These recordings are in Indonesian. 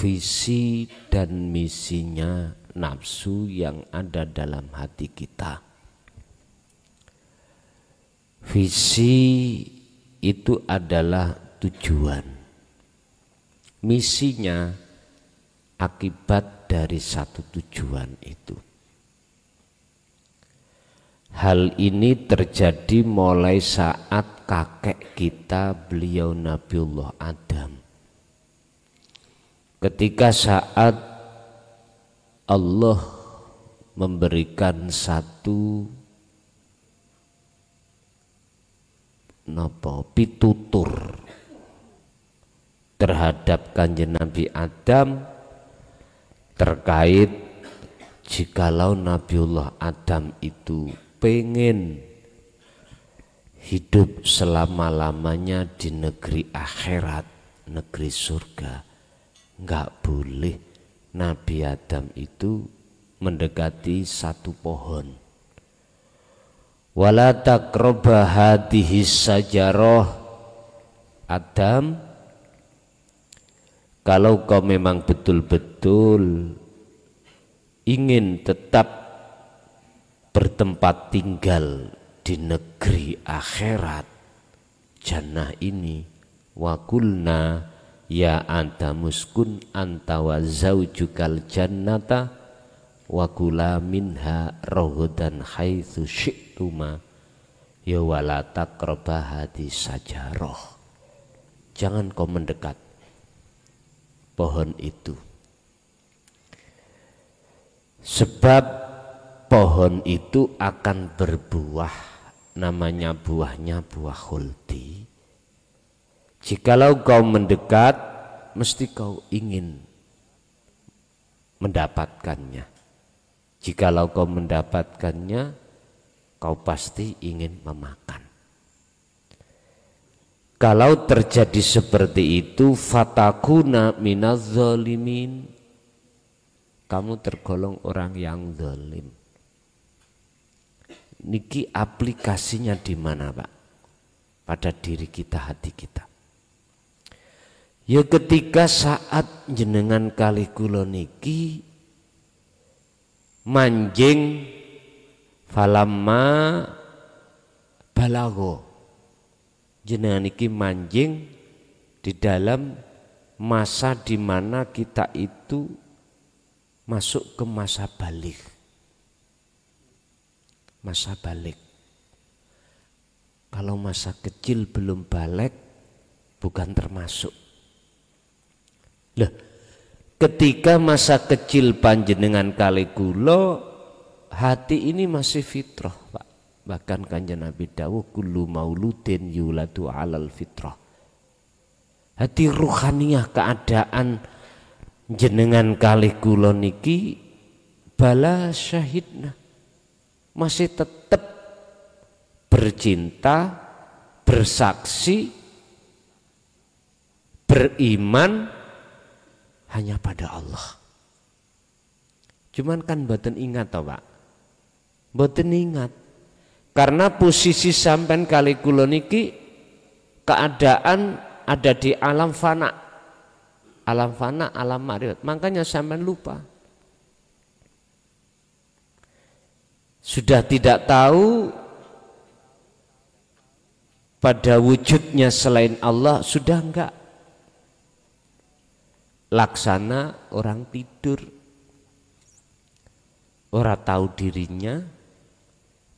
visi dan misinya nafsu yang ada dalam hati kita. Visi itu adalah tujuan, misinya akibat dari satu tujuan itu. Hal ini terjadi mulai saat kakek kita, beliau Nabiullah Adam. Ketika saat Allah memberikan satu pitutur terhadap Kanjeng Nabi Adam terkait jikalau Nabiullah Adam itu pengen hidup selama-lamanya di negeri akhirat, negeri surga, nggak boleh Nabi Adam itu mendekati satu pohon. Wala taqraba hadhihi sajarah, Adam, kalau kau memang betul-betul ingin tetap bertempat tinggal di negeri akhirat, jannah ini, wa qulna ya Adamuskun anta wa zaujukal jannata wa kula minha raghadan haitsu syi'tuma ya wala taqraba hadhihi sajarah. Jangan kau mendekat pohon itu, sebab pohon itu akan berbuah, namanya buahnya buah khuldi. Jikalau kau mendekat, mesti kau ingin mendapatkannya. Jikalau kau mendapatkannya, kau pasti ingin memakan. Kalau terjadi seperti itu, fatakuna minaz zalimin, kamu tergolong orang yang zalim. Niki aplikasinya di mana, Pak? Pada diri kita, hati kita. Ya ketika saat jenengan kali kula niki manjing falamma balago, jenengan niki manjing di dalam masa di mana kita itu masuk ke masa balik. Masa balik. Kalau masa kecil belum balik bukan termasuk. Lah, ketika masa kecil panjenengan kali kula, hati ini masih fitrah, Pak. Bahkan Kanjeng Nabi dawuh kullu mauludin yuladu alal fitrah. Hati ruhaniyah keadaan jenengan kali kula niki bala syahidna, masih tetap bercinta, bersaksi, beriman hanya pada Allah. Cuman kan mboten ingat toh, Pak. Mboten ingat. Karena posisi sampean kali kula niki keadaan ada di alam fana. Alam fana, alam ma'rifat. Makanya sampean lupa. Sudah tidak tahu pada wujudnya selain Allah, sudah enggak. Laksana orang tidur, orang tahu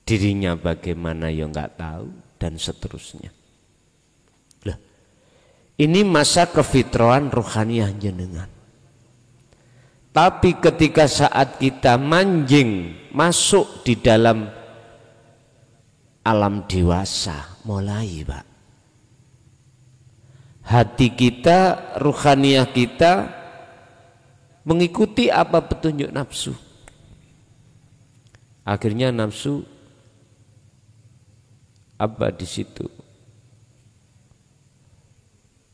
dirinya bagaimana ya enggak tahu, dan seterusnya. Lah, ini masa kefitrahan rohaniyah jenengan. Tapi ketika saat kita manjing masuk di dalam alam dewasa, mulai, Pak, hati kita, ruhaniyah kita mengikuti apa petunjuk nafsu. Akhirnya nafsu apa di situ?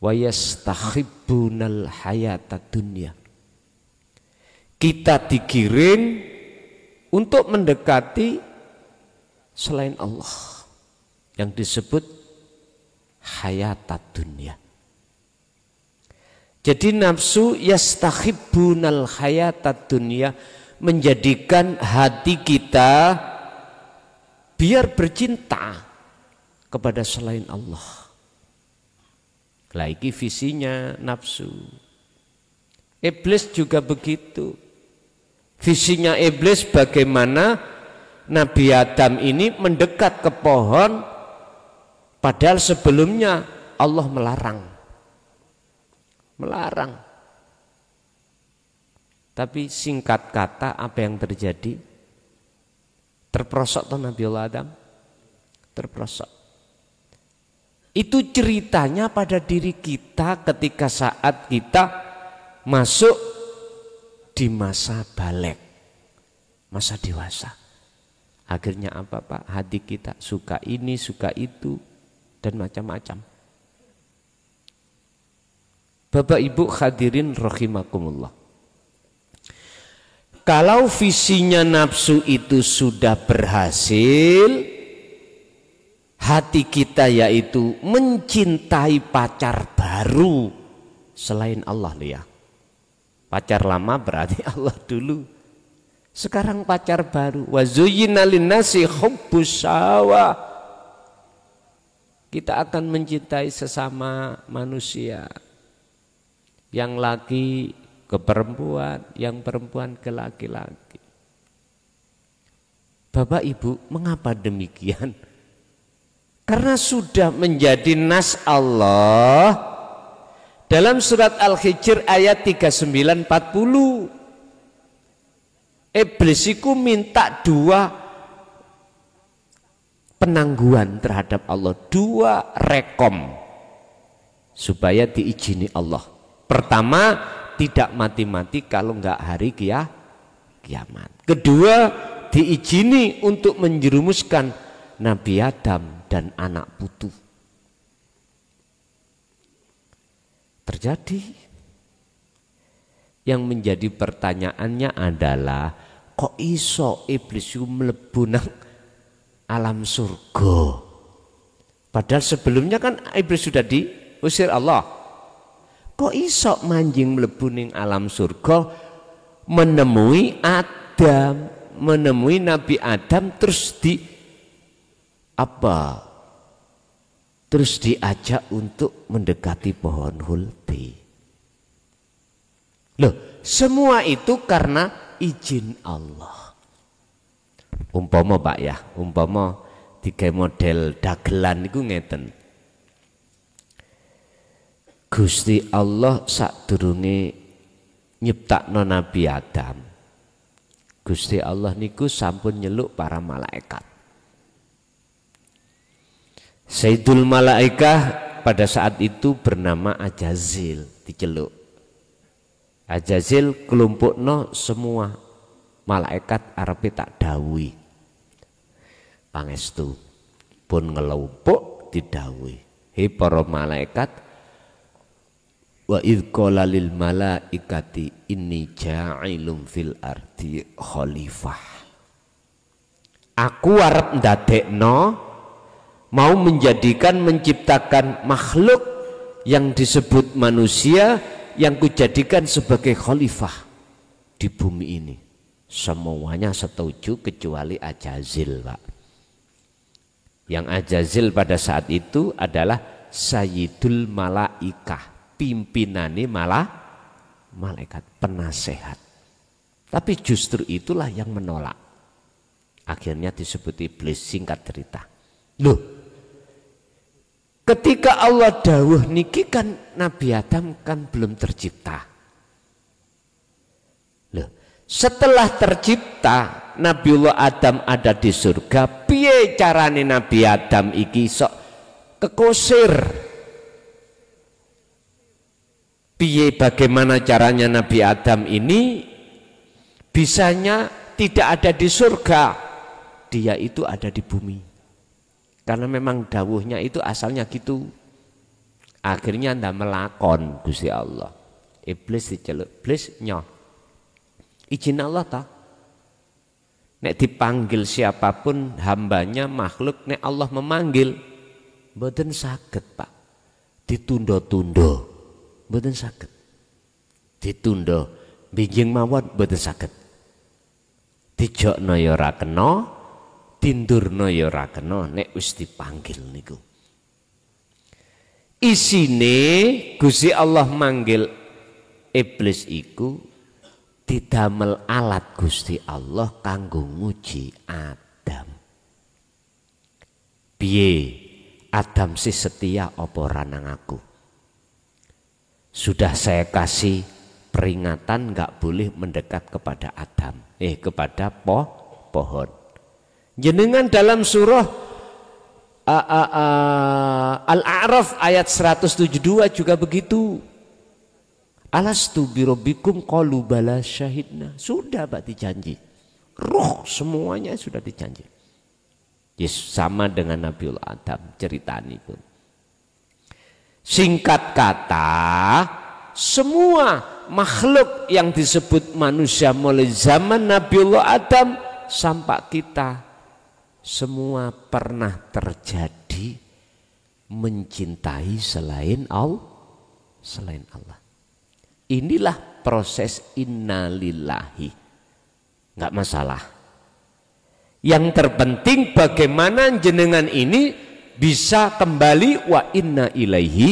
Wa yastahibbunal hayata dunya. Kita digiring untuk mendekati selain Allah yang disebut hayat dunia. Jadi nafsu yastahibbunal hayatad dunya, menjadikan hati kita biar bercinta kepada selain Allah. Lagi visinya nafsu. Iblis juga begitu. Visinya iblis bagaimana Nabi Adam ini mendekat ke pohon, padahal sebelumnya Allah melarang. Tapi singkat kata apa yang terjadi? Terperosok tuh Nabi Adam, terperosok. Itu ceritanya pada diri kita ketika saat kita masuk di masa balik, masa dewasa. Akhirnya apa Pak? Hati kita suka ini, suka itu, dan macam-macam. Bapak Ibu hadirin rahimakumullah. Kalau visinya nafsu itu sudah berhasil, hati kita yaitu mencintai pacar baru selain Allah ya. Pacar lama berarti Allah dulu. Sekarang pacar baru. Wa zuyyina linnasi hubbus syahwah. Kita akan mencintai sesama manusia. Yang laki ke perempuan, yang perempuan ke laki-laki. Bapak Ibu, mengapa demikian? Karena sudah menjadi nas Allah dalam surat Al-Hijr ayat 39-40. Iblis itu minta dua penangguhan terhadap Allah, dua rekom supaya diizini Allah. Pertama, tidak mati-mati kalau enggak hari kiamat. Kedua, diizini untuk menjerumuskan Nabi Adam dan anak putu. Terjadi. Yang menjadi pertanyaannya adalah, kok iso iblis itu mlebu nang alam surga? Padahal sebelumnya kan iblis sudah diusir Allah. Kok iso manjing mlebu ning alam surga, menemui Adam, menemui Nabi Adam, terus terus diajak untuk mendekati pohon huldi. Loh, semua itu karena izin Allah. Umpama Pak ya, umpama tiga model dagelan itu ngeten. Gusti Allah sadurunge nyiptakno Nabi Adam, Gusti Allah niku sampun nyeluk para malaikat. Sayyidul Malaikah pada saat itu bernama Ajazil, diceluk. Ajazil kelompokno semua malaikat arepe tak dawuhi. Pangestu pun ngelompok didhawuhi. Hei para malaikat, wa idh qala lil malaikati inni ja'ilum fil ardi khalifah. Aku arep ndadekno, mau menjadikan, menciptakan makhluk yang disebut manusia yang kujadikan sebagai khalifah di bumi ini. Semuanya setuju kecuali Ajazil, Pak. Yang Ajazil pada saat itu adalah Sayyidul Malaikah, pimpinane malaikat, penasehat. Tapi justru itulah yang menolak. Akhirnya disebut iblis, singkat cerita. Loh, ketika Allah dawuh niki kan Nabi Adam kan belum tercipta. Loh, setelah tercipta Nabiullah Adam ada di surga, piye carane Nabi Adam iki sok kekosir? Piye bagaimana caranya Nabi Adam ini bisanya tidak ada di surga, dia itu ada di bumi. Karena memang dawuhnya itu asalnya gitu. Akhirnya ndak melakon Gusti Allah. Iblis diceluk, iblis nyoh. Izin Allah ta. Nek dipanggil siapapun hambanya makhluk, nek Allah memanggil, mboten saged Pak. Ditunda-tunda. Mboten saged. Ditunda binjing mawon boten saged. Dijokno ya ora kena, dindurno ya ora kena nek wis dipanggil niku. Isine Gusti Allah manggil iblis iku didamel alat Gusti Allah kanggo nguji Adam. Piye Adam si setia apa ora nang aku? Sudah saya kasih peringatan enggak boleh mendekat kepada Adam, kepada pohon. Jenengan dalam surah Al-A'raf ayat 172 juga begitu. Alastu birabbikum qalu bala syahidna. Sudah Pak dijanji. Roh semuanya sudah dijanji. Yes, sama dengan Nabiul Adam ceritani pun. Singkat kata, semua makhluk yang disebut manusia mulai zaman Nabiullah Adam sampai kita semua pernah terjadi mencintai selain Allah. Inilah proses innalillahi. Enggak masalah. Yang terpenting bagaimana jenengan ini bisa kembali wa inna ilaihi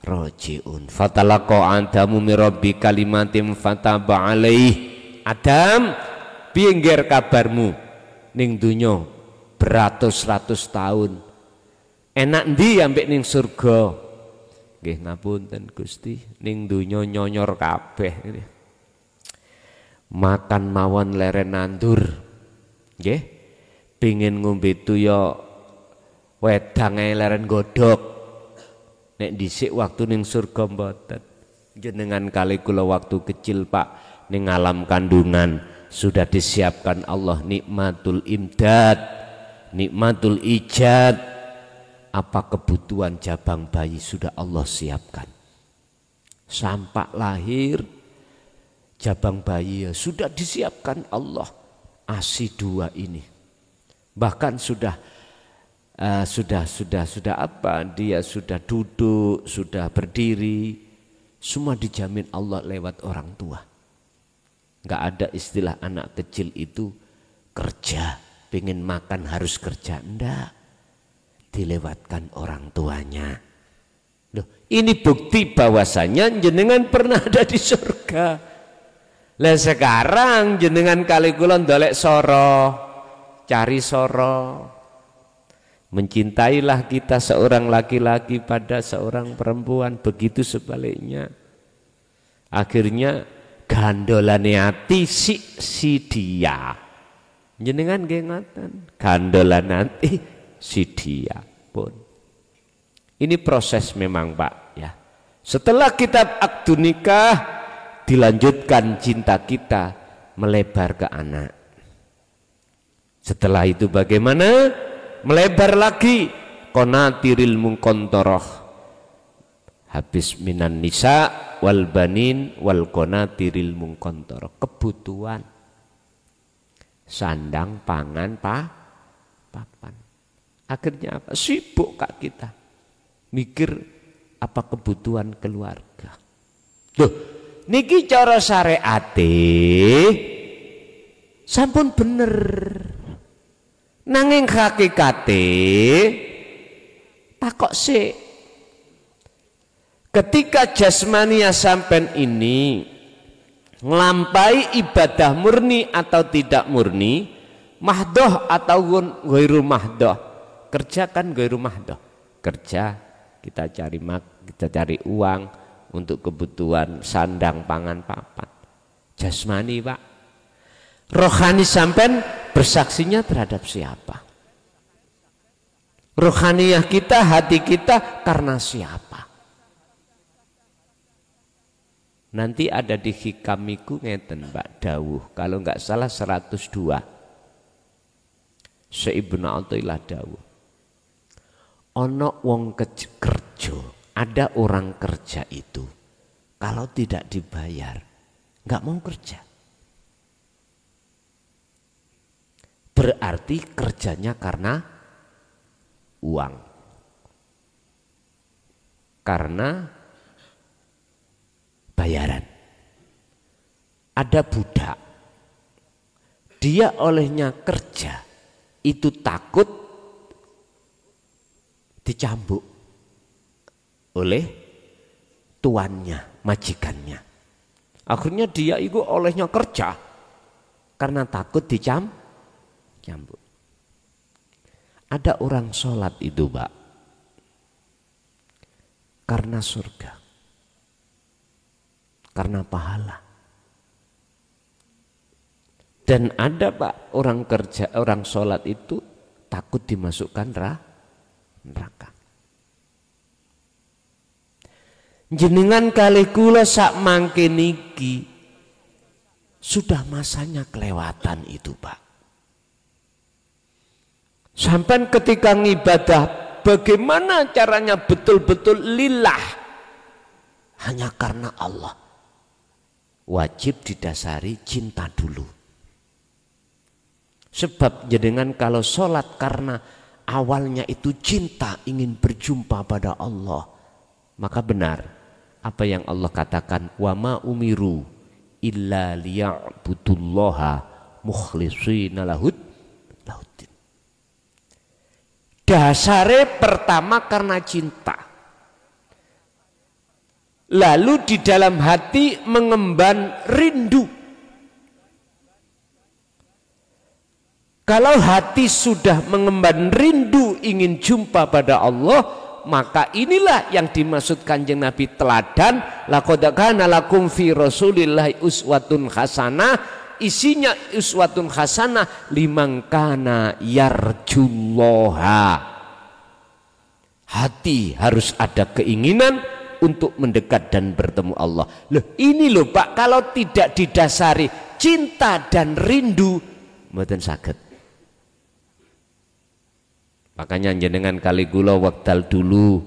rajiun. Fatalaqa Adamu min rabbi kalimatin fataba alaih. Adam, piye ngger kabarmu ning donya beratus-ratus tahun. Enak ndi ambek ning surga? Nggih ngapunten Gusti, ning donya nyonyor kabeh. Makan mawon leren nandur. Nggih. Pengin ngombe tuya wedang leren godhog. Nek dhisik waktu ning surga mboten. Jenengan kali kula waktu kecil Pak ning alam kandungan sudah disiapkan Allah nikmatul imdad, nikmatul ijad. Apa kebutuhan jabang bayi sudah Allah siapkan. Sampai lahir jabang bayi ya sudah disiapkan Allah. ASI 2 ini. Bahkan sudah apa? Dia sudah duduk, sudah berdiri, semua dijamin Allah lewat orang tua. Enggak ada istilah anak kecil itu kerja, pengen makan harus kerja, enggak. Dilewatkan orang tuanya. Loh, ini bukti bahwasanya jenengan pernah ada di surga. Lah sekarang jenengan kali kula ndolek soro, cari soro. Mencintailah kita seorang laki-laki pada seorang perempuan, begitu sebaliknya. Akhirnya gandolane ati si dia. Jenengan nggih ngoten, gandolan ati si dia pun. Ini proses memang Pak ya. Setelah kita akdu nikah dilanjutkan cinta kita melebar ke anak. Setelah itu bagaimana? Melebar lagi qanatiril munqantharah. Habis minan nisa wal banin wal qanatiril munqantharah. Kebutuhan sandang, pangan, papan. Akhirnya apa? Sibuk Kak kita. Mikir apa kebutuhan keluarga. Loh, niki cara syariate sampun bener. Nanging hakikate takok sik. Ketika jasmania sampean ini nglampahi ibadah murni atau tidak murni, mahdoh atau ghairu mahdoh, kerja kan ghairu mahdoh. Kerja kita cari uang untuk kebutuhan sandang, pangan, papan. Jasmani Pak. Rohani sampean bersaksinya terhadap siapa? Rohaniyah kita, hati kita karena siapa? Nanti ada di hikamiku ngeten Mbak dawuh, kalau enggak salah 102. Ibnu Athaillah dawuh. Ono wong kerja, ada orang kerja itu kalau tidak dibayar enggak mau kerja. Berarti kerjanya karena uang. Karena bayaran. Ada budak, dia olehnya kerja, itu takut dicambuk oleh tuannya, majikannya. Akhirnya dia itu olehnya kerja karena takut dicambuk. Ada orang sholat itu, Pak, karena surga, karena pahala. Dan ada, Pak, orang kerja, orang sholat itu takut dimasukkan neraka. Jenengan kali kula sak mangke niki sudah masanya kelewatan itu, Pak. Sampai ketika ngibadah bagaimana caranya betul-betul lillah, hanya karena Allah. Wajib didasari cinta dulu. Sebab jenengan kalau sholat karena awalnya itu cinta ingin berjumpa pada Allah, maka benar apa yang Allah katakan, wa ma umiru illa liya'budullaha mukhlishina lahuddin. Dasare pertama karena cinta. Lalu di dalam hati mengemban rindu. Kalau hati sudah mengemban rindu ingin jumpa pada Allah, maka inilah yang dimaksud Kanjeng Nabi teladan, laqad kana lakum fi Rasulillahi uswatun hasanah. Isinya uswatun hasanah liman kana yarjullaha. Hati harus ada keinginan untuk mendekat dan bertemu Allah. Loh, ini loh Pak, kalau tidak didasari cinta dan rindu, mboten saged. Makanya jenengan kali kula wekdal dulu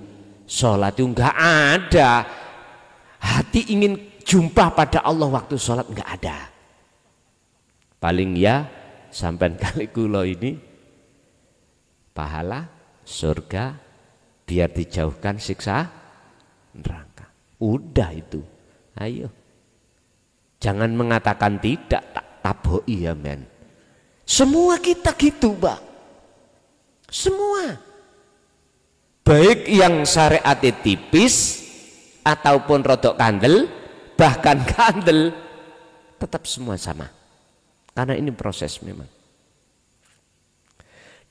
sholat itu enggak ada. Hati ingin jumpa pada Allah waktu sholat enggak ada. Paling ya sampai kali kula ini pahala surga biar dijauhkan siksa neraka. Udah itu. Ayo. Jangan mengatakan tidak, tak taboi ya men. Semua kita gitu, Pak. Semua. Baik yang syariatnya tipis ataupun rodok kandel, bahkan kandel, tetap semua sama. Karena ini proses memang.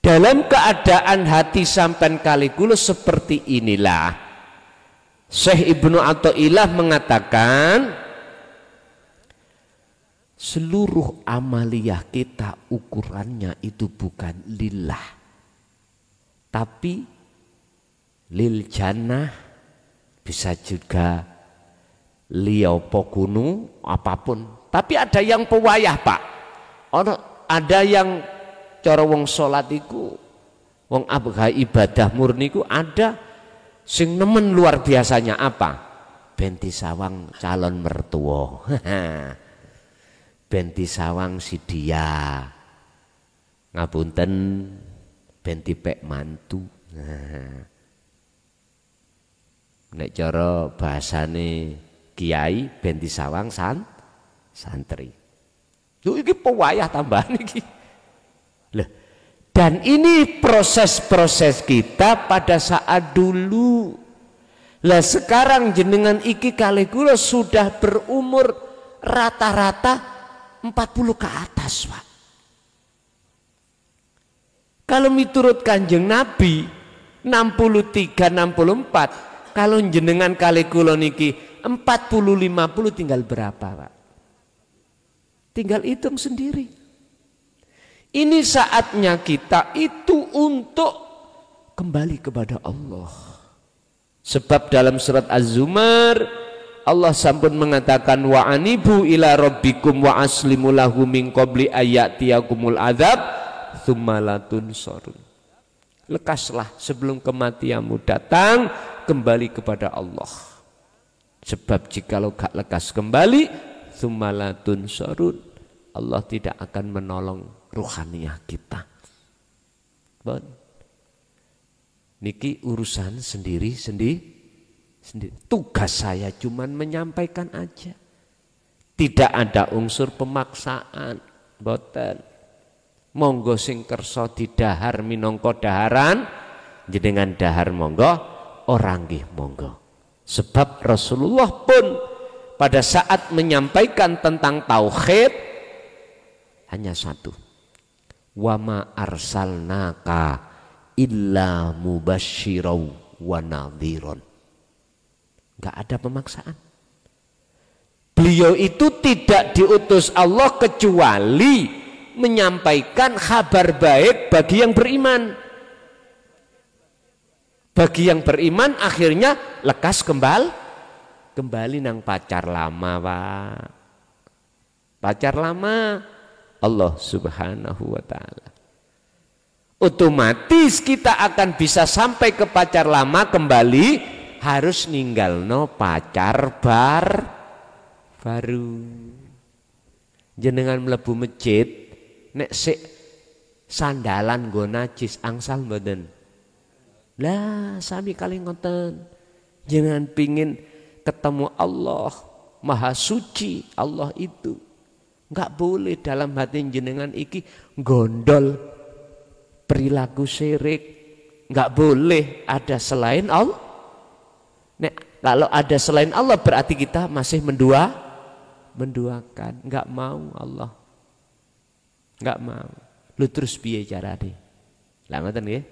Dalam keadaan hati sampan kalikula seperti inilah, Syekh Ibnu Athaillah mengatakan, seluruh amaliyah kita ukurannya itu bukan lillah, tapi lil jannah, bisa juga liopo kunu apapun. Tapi ada yang pewayah, Pak. Ada yang cara wong salat iku, wong abgah ibadah murni iku ada sing nemen luar biasanya apa? Benti sawang calon mertua. Benti sawang si dia. Ngapunten benti pek mantu. Nek cara bahasane kiai benti sawang santri. Lho iki pewayah tambahan iki. Lah, dan ini proses-proses kita pada saat dulu. Lah sekarang jenengan iki kali kula sudah berumur rata-rata 40 ke atas, Pak. Kalau miturut Kanjeng Nabi 63 64, kalau jenengan kali kula niki 40 50 tinggal berapa, Pak? Tinggal hitung sendiri. Ini saatnya kita itu untuk kembali kepada Allah. Sebab dalam surat Az-Zumar Allah sampun mengatakan wa anibu ila rabbikum wa aslimu lahu min qabli ayatiyakumul adzab tsumma la tunsarun. Lekaslah sebelum kematianmu datang, kembali kepada Allah. Sebab jikalau gak lekas kembali, tsumma la tunsarun, Allah tidak akan menolong ruhaniyah kita. Niki urusan sendiri. sendiri. Tugas saya cuman menyampaikan aja. Tidak ada unsur pemaksaan, boten. Monggo sing kersa didahar minangka daharan, jenengan dahar monggo, ora nggih monggo. Sebab Rasulullah pun pada saat menyampaikan tentang tauhid hanya satu. Wa ma arsalnaka illa mubasysyirau wa nadhiron. Enggak ada pemaksaan. Beliau itu tidak diutus Allah kecuali menyampaikan kabar baik bagi yang beriman. Bagi yang beriman akhirnya lekas kembali nang pacar lama, Pak. Pacar lama Allah Subhanahu wa taala. Otomatis kita akan bisa sampai ke pacar lama kembali harus ninggalno pacar baru. Jenengan mlebu masjid nek sik sandalan nggo najis angsal mboten. Lah sami kali ngoten. Jangan pingin ketemu Allah Maha Suci, Allah itu. Enggak boleh dalam hati jenengan iki gondol perilaku syirik. Enggak boleh ada selain Allah. Nek kalau ada selain Allah berarti kita masih menduakan. Enggak mau Allah. Enggak mau. Lu terus piye carane? Lah ngoten nggih.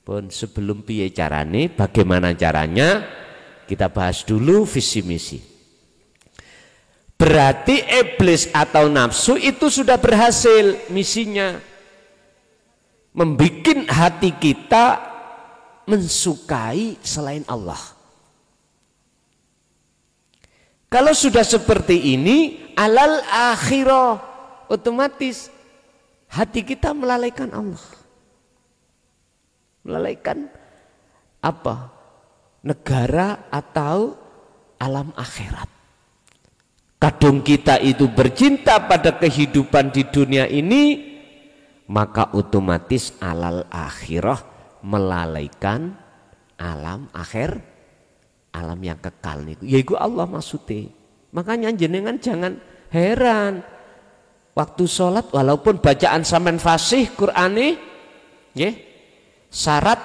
Pun sebelum piye carane, bagaimana caranya, kita bahas dulu visi misi. Berarti iblis atau nafsu itu sudah berhasil misinya. Membikin hati kita mensukai selain Allah. Kalau sudah seperti ini, alal akhirah, otomatis hati kita melalaikan Allah. Melalaikan apa? Negara atau alam akhirat. Kadung kita itu bercinta pada kehidupan di dunia ini, maka otomatis alal akhirah melalaikan alam akhir, alam yang kekal niku. Yaiku Allah maksudnya. Makanya jenengan jangan heran. Waktu sholat walaupun bacaan sampean fasih Qur'ane, nggih. Syarat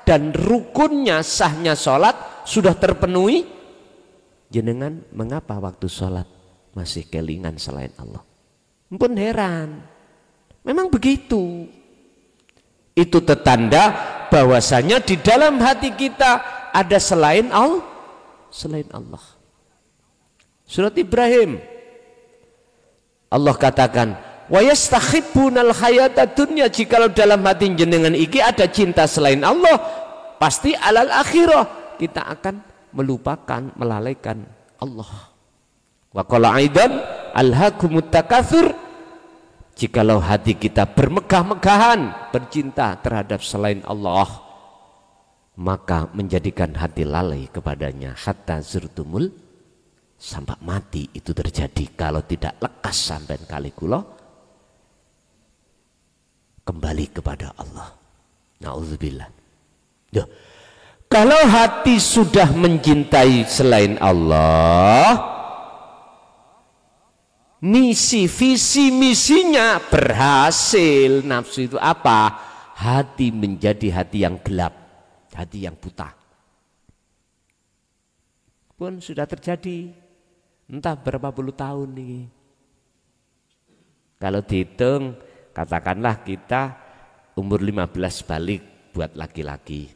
dan rukunnya sahnya sholat sudah terpenuhi. Jenengan mengapa waktu sholat masih kelingan selain Allah? Ampun heran. Memang begitu. Itu tetanda bahwasanya di dalam hati kita ada selain Allah. Selain Allah. Surat Ibrahim. Allah katakan, wa yastakhibunal hayata dunya, jikalau dalam hati jenengan iki ada cinta selain Allah, pasti alal akhirah kita akan melupakan, melalaikan Allah. Wa qala aidan alhaakumut takatsur, jikalau hati kita bermegah-megahan bercinta terhadap selain Allah, maka menjadikan hati lalai kepadanya hatta zurtumul, sampai mati itu terjadi kalau tidak lekas sampai kali kula kembali kepada Allah. Na'udzubillah. Kalau hati sudah mencintai selain Allah, visi misinya berhasil. Nafsu itu apa? Hati menjadi hati yang gelap, hati yang buta. Pun sudah terjadi entah berapa puluh tahun nih. Kalau dihitung, katakanlah kita umur 15 balik buat laki-laki.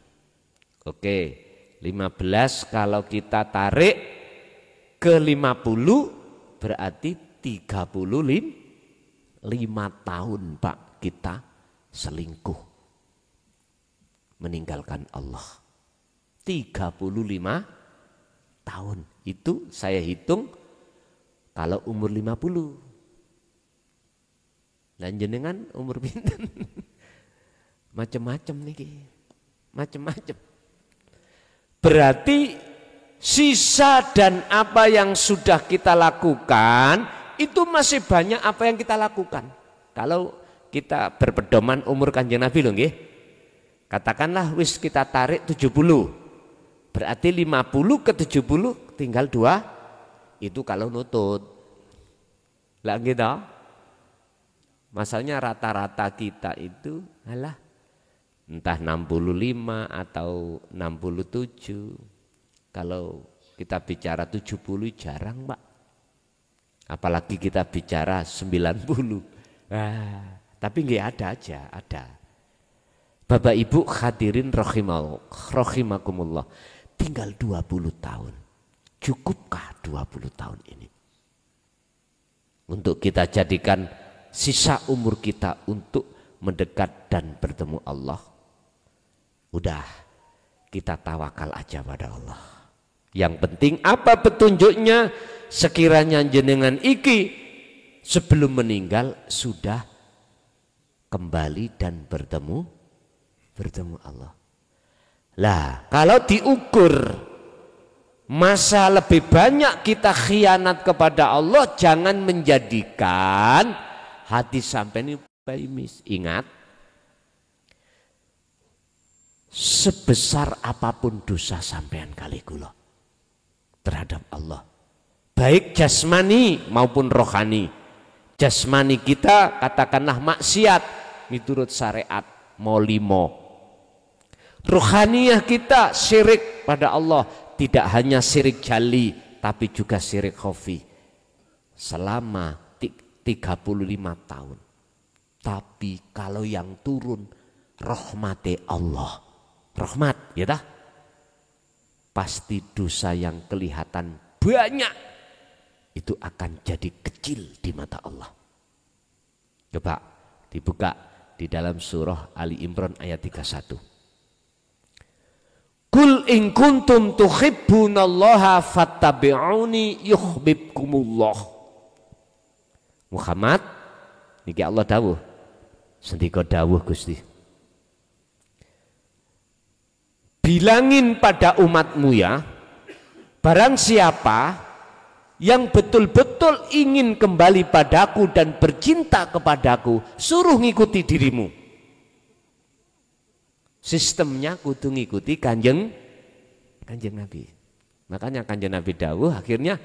Oke, 15 kalau kita tarik ke 50 berarti 35 tahun Pak kita selingkuh. Meninggalkan Allah. 35 tahun. Itu saya hitung kalau umur 50. Dan jenengan umur pinten? Macem-macem nih, macem-macem. Berarti sisa dan apa yang sudah kita lakukan itu masih banyak apa yang kita lakukan. Kalau kita berpedoman umur Kanjeng Nabi loh nggih. Katakanlah wis kita tarik 70. Berarti 50 ke 70 tinggal 2. Itu kalau nutut. Lah gitu. Masalahnya rata-rata kita itu alah entah 65 atau 67. Kalau kita bicara 70 jarang, Pak. Apalagi kita bicara 90. Tapi nggak ada aja, ada. Bapak Ibu hadirin rahimakumullah. Tinggal 20 tahun. Cukupkah 20 tahun ini? Untuk kita jadikan sisa umur kita untuk mendekat dan bertemu Allah. Udah, kita tawakal aja pada Allah. Yang penting apa petunjuknya? Sekiranya jenengan iki sebelum meninggal sudah kembali dan bertemu Allah. Lah, kalau diukur masa lebih banyak kita khianat kepada Allah, jangan menjadikan hati sampai ini pesimis. Ingat, sebesar apapun dosa sampean kali kula terhadap Allah, baik jasmani maupun rohani. Jasmani kita katakanlah maksiat miturut syariat mau 5. Rohaniyah kita syirik pada Allah, tidak hanya syirik jali tapi juga syirik khafi selama 35 tahun. Tapi kalau yang turun rahmati Allah, rahmat ya dah, pasti dosa yang kelihatan banyak itu akan jadi kecil di mata Allah. Coba dibuka di dalam surah Ali Imran ayat 31. Kul in kuntum tuhibbunallaha fattabi'uni yuhibbukumullah. Muhammad niki Allah dawuh. Sendika dawuh Gusti. Bilangin pada umatmu ya, barang siapa yang betul-betul ingin kembali padaku dan bercinta kepadaku, suruh ngikuti dirimu. Sistemnya kudu ngikuti kanjeng Nabi. Makanya kanjeng Nabi dawuh akhirnya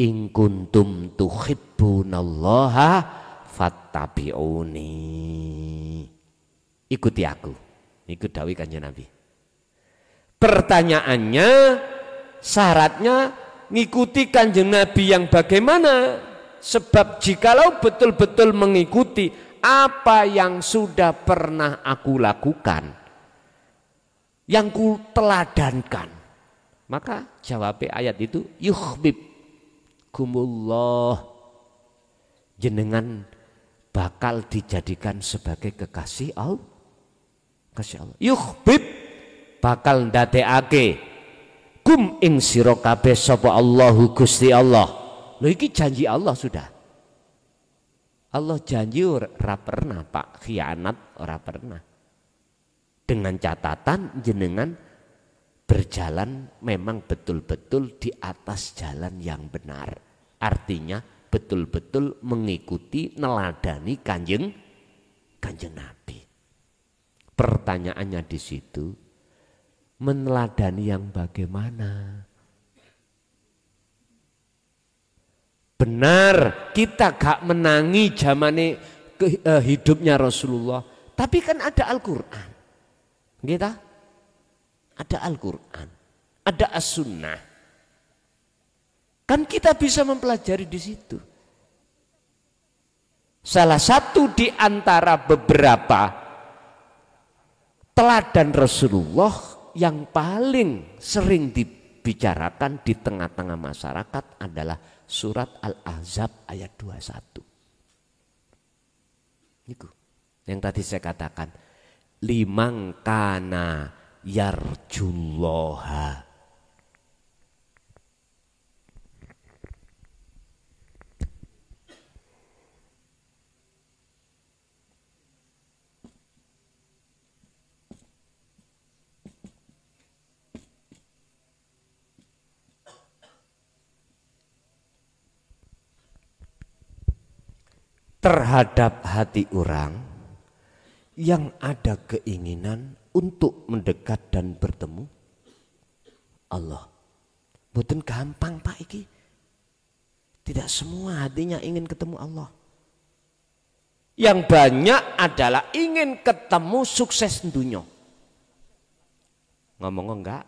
in kuntum tuhibbunallaha fattabi'uni. Ikuti aku. Ikut dawuh kanjeng Nabi. Pertanyaannya, syaratnya ngikuti kanjeng Nabi yang bagaimana? Sebab jikalau betul-betul mengikuti apa yang sudah pernah aku lakukan, yang ku teladankan, maka jawab ayat itu yuhibbukumullah, jenengan bakal dijadikan sebagai kekasih Allah. Yuhbib bakal ndadekake kum ing sira kabeh sapa Allahu Gusti Allah. Lho iki janji Allah sudah. Allah janji ora pernah Pak khianat, ora pernah. Dengan catatan jenengan berjalan memang betul-betul di atas jalan yang benar. Artinya betul-betul mengikuti neladani kanjeng Nabi. Pertanyaannya di situ, meneladani yang bagaimana? Benar, kita gak menangi zamane hidupnya Rasulullah, tapi kan ada Al-Quran, gitu? Ada Al-Quran, ada As-Sunnah, kan kita bisa mempelajari di situ. Salah satu di antara beberapa teladan Rasulullah yang paling sering dibicarakan di tengah-tengah masyarakat adalah surat Al-Ahzab ayat 21. Itu yang tadi saya katakan, liman kana yarjullaha. Terhadap hati orang yang ada keinginan untuk mendekat dan bertemu Allah. Mboten gampang Pak iki. Tidak semua hatinya ingin ketemu Allah. Yang banyak adalah ingin ketemu sukses dunia. Ngomong enggak.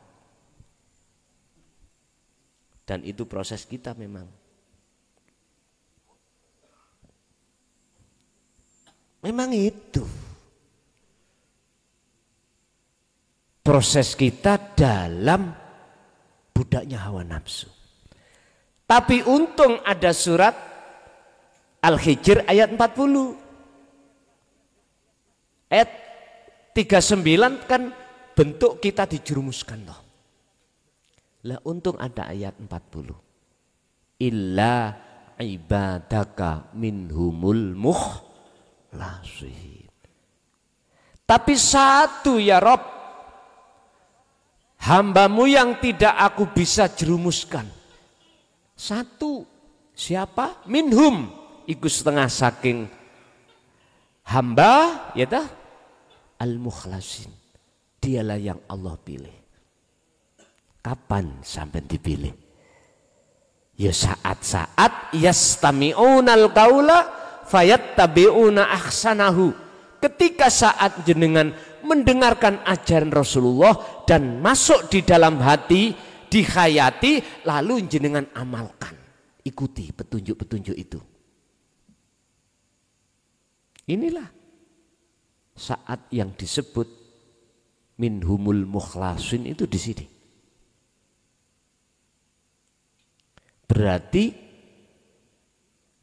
Dan itu proses kita memang. Memang itu. Proses kita dalam budaknya hawa nafsu. Tapi untung ada surat Al-Hijr ayat 40. Ayat 39 kan bentuk kita dijerumuskan loh. Lah untung ada ayat 40. Illa ibadaka minhumul mukhlasin. Tapi satu ya Rob, hambamu yang tidak aku bisa jerumuskan. Satu, siapa? Minhum, iku setengah saking hamba, ya dah, al-mukhlasin. Dialah yang Allah pilih. Kapan sampai dipilih? Ya saat-saat yastami'unal qaula fayattabi'una ahsanahu. Ketika saat jenengan mendengarkan ajaran Rasulullah dan masuk di dalam hati, dihayati, lalu jenengan amalkan. Ikuti petunjuk-petunjuk itu. Inilah saat yang disebut minhumul mukhlasin itu di sini. Berarti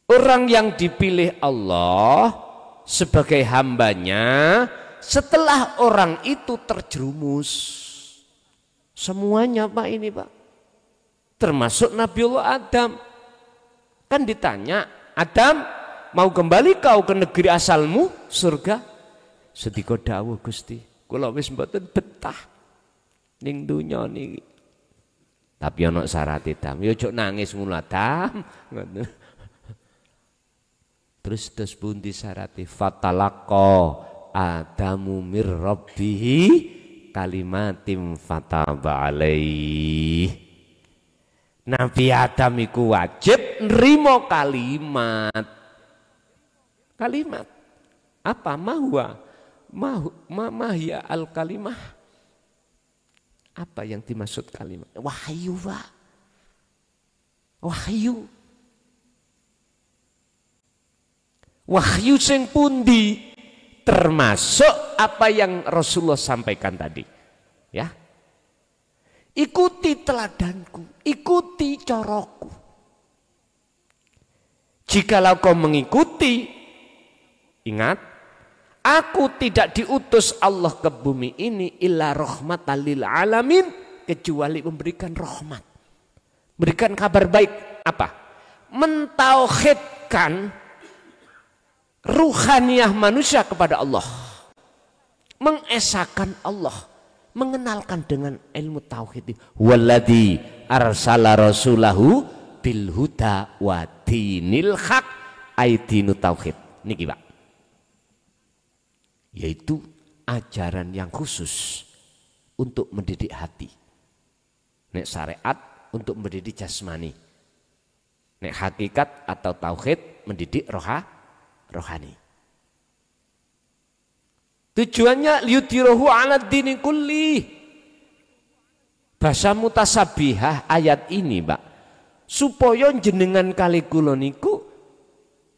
orang yang dipilih Allah sebagai hambanya, setelah orang itu terjerumus, semuanya Pak ini Pak, termasuk Nabiullah Adam. Kan ditanya, Adam mau kembali kau ke negeri asalmu, surga? Sedika dawuh Gusti, kula wis mboten betah ning donya niki. Tapi ana syarat Adam, yo ojo nangis ngono Adam. Terus pundi syarate? Fatalaqa Adamu mir rabbihi kalimatim fataba alaih. Nabi Adam iku wajib nrimo kalimat. Kalimat apa? Mahya al kalimah. Apa yang dimaksud kalimat? Wahyu Pak. Wahyu. Wahyu sing pundi? Termasuk apa yang Rasulullah sampaikan tadi. Ya. Ikuti teladanku, ikuti caraku. Jikalau kau mengikuti, ingat, aku tidak diutus Allah ke bumi ini illa rahmatan lil alamin, kecuali memberikan rahmat. Berikan kabar baik. Apa? Mentauhidkan ruhaniyah manusia kepada Allah. Mengesahkan Allah. Mengenalkan dengan ilmu tauhid. Walladzi arsala rasulahu bil huda wa dinil haq, aidinu tauhid. Niki Pak. Yaitu ajaran yang khusus untuk mendidik hati. Nek syariat untuk mendidik jasmani. Nek hakikat atau tauhid mendidik rohani. Tujuannya liyudhirahu 'ala dini kulli. Bahasa mutasabihah ayat ini, Pak, supaya jenengan kali kula niku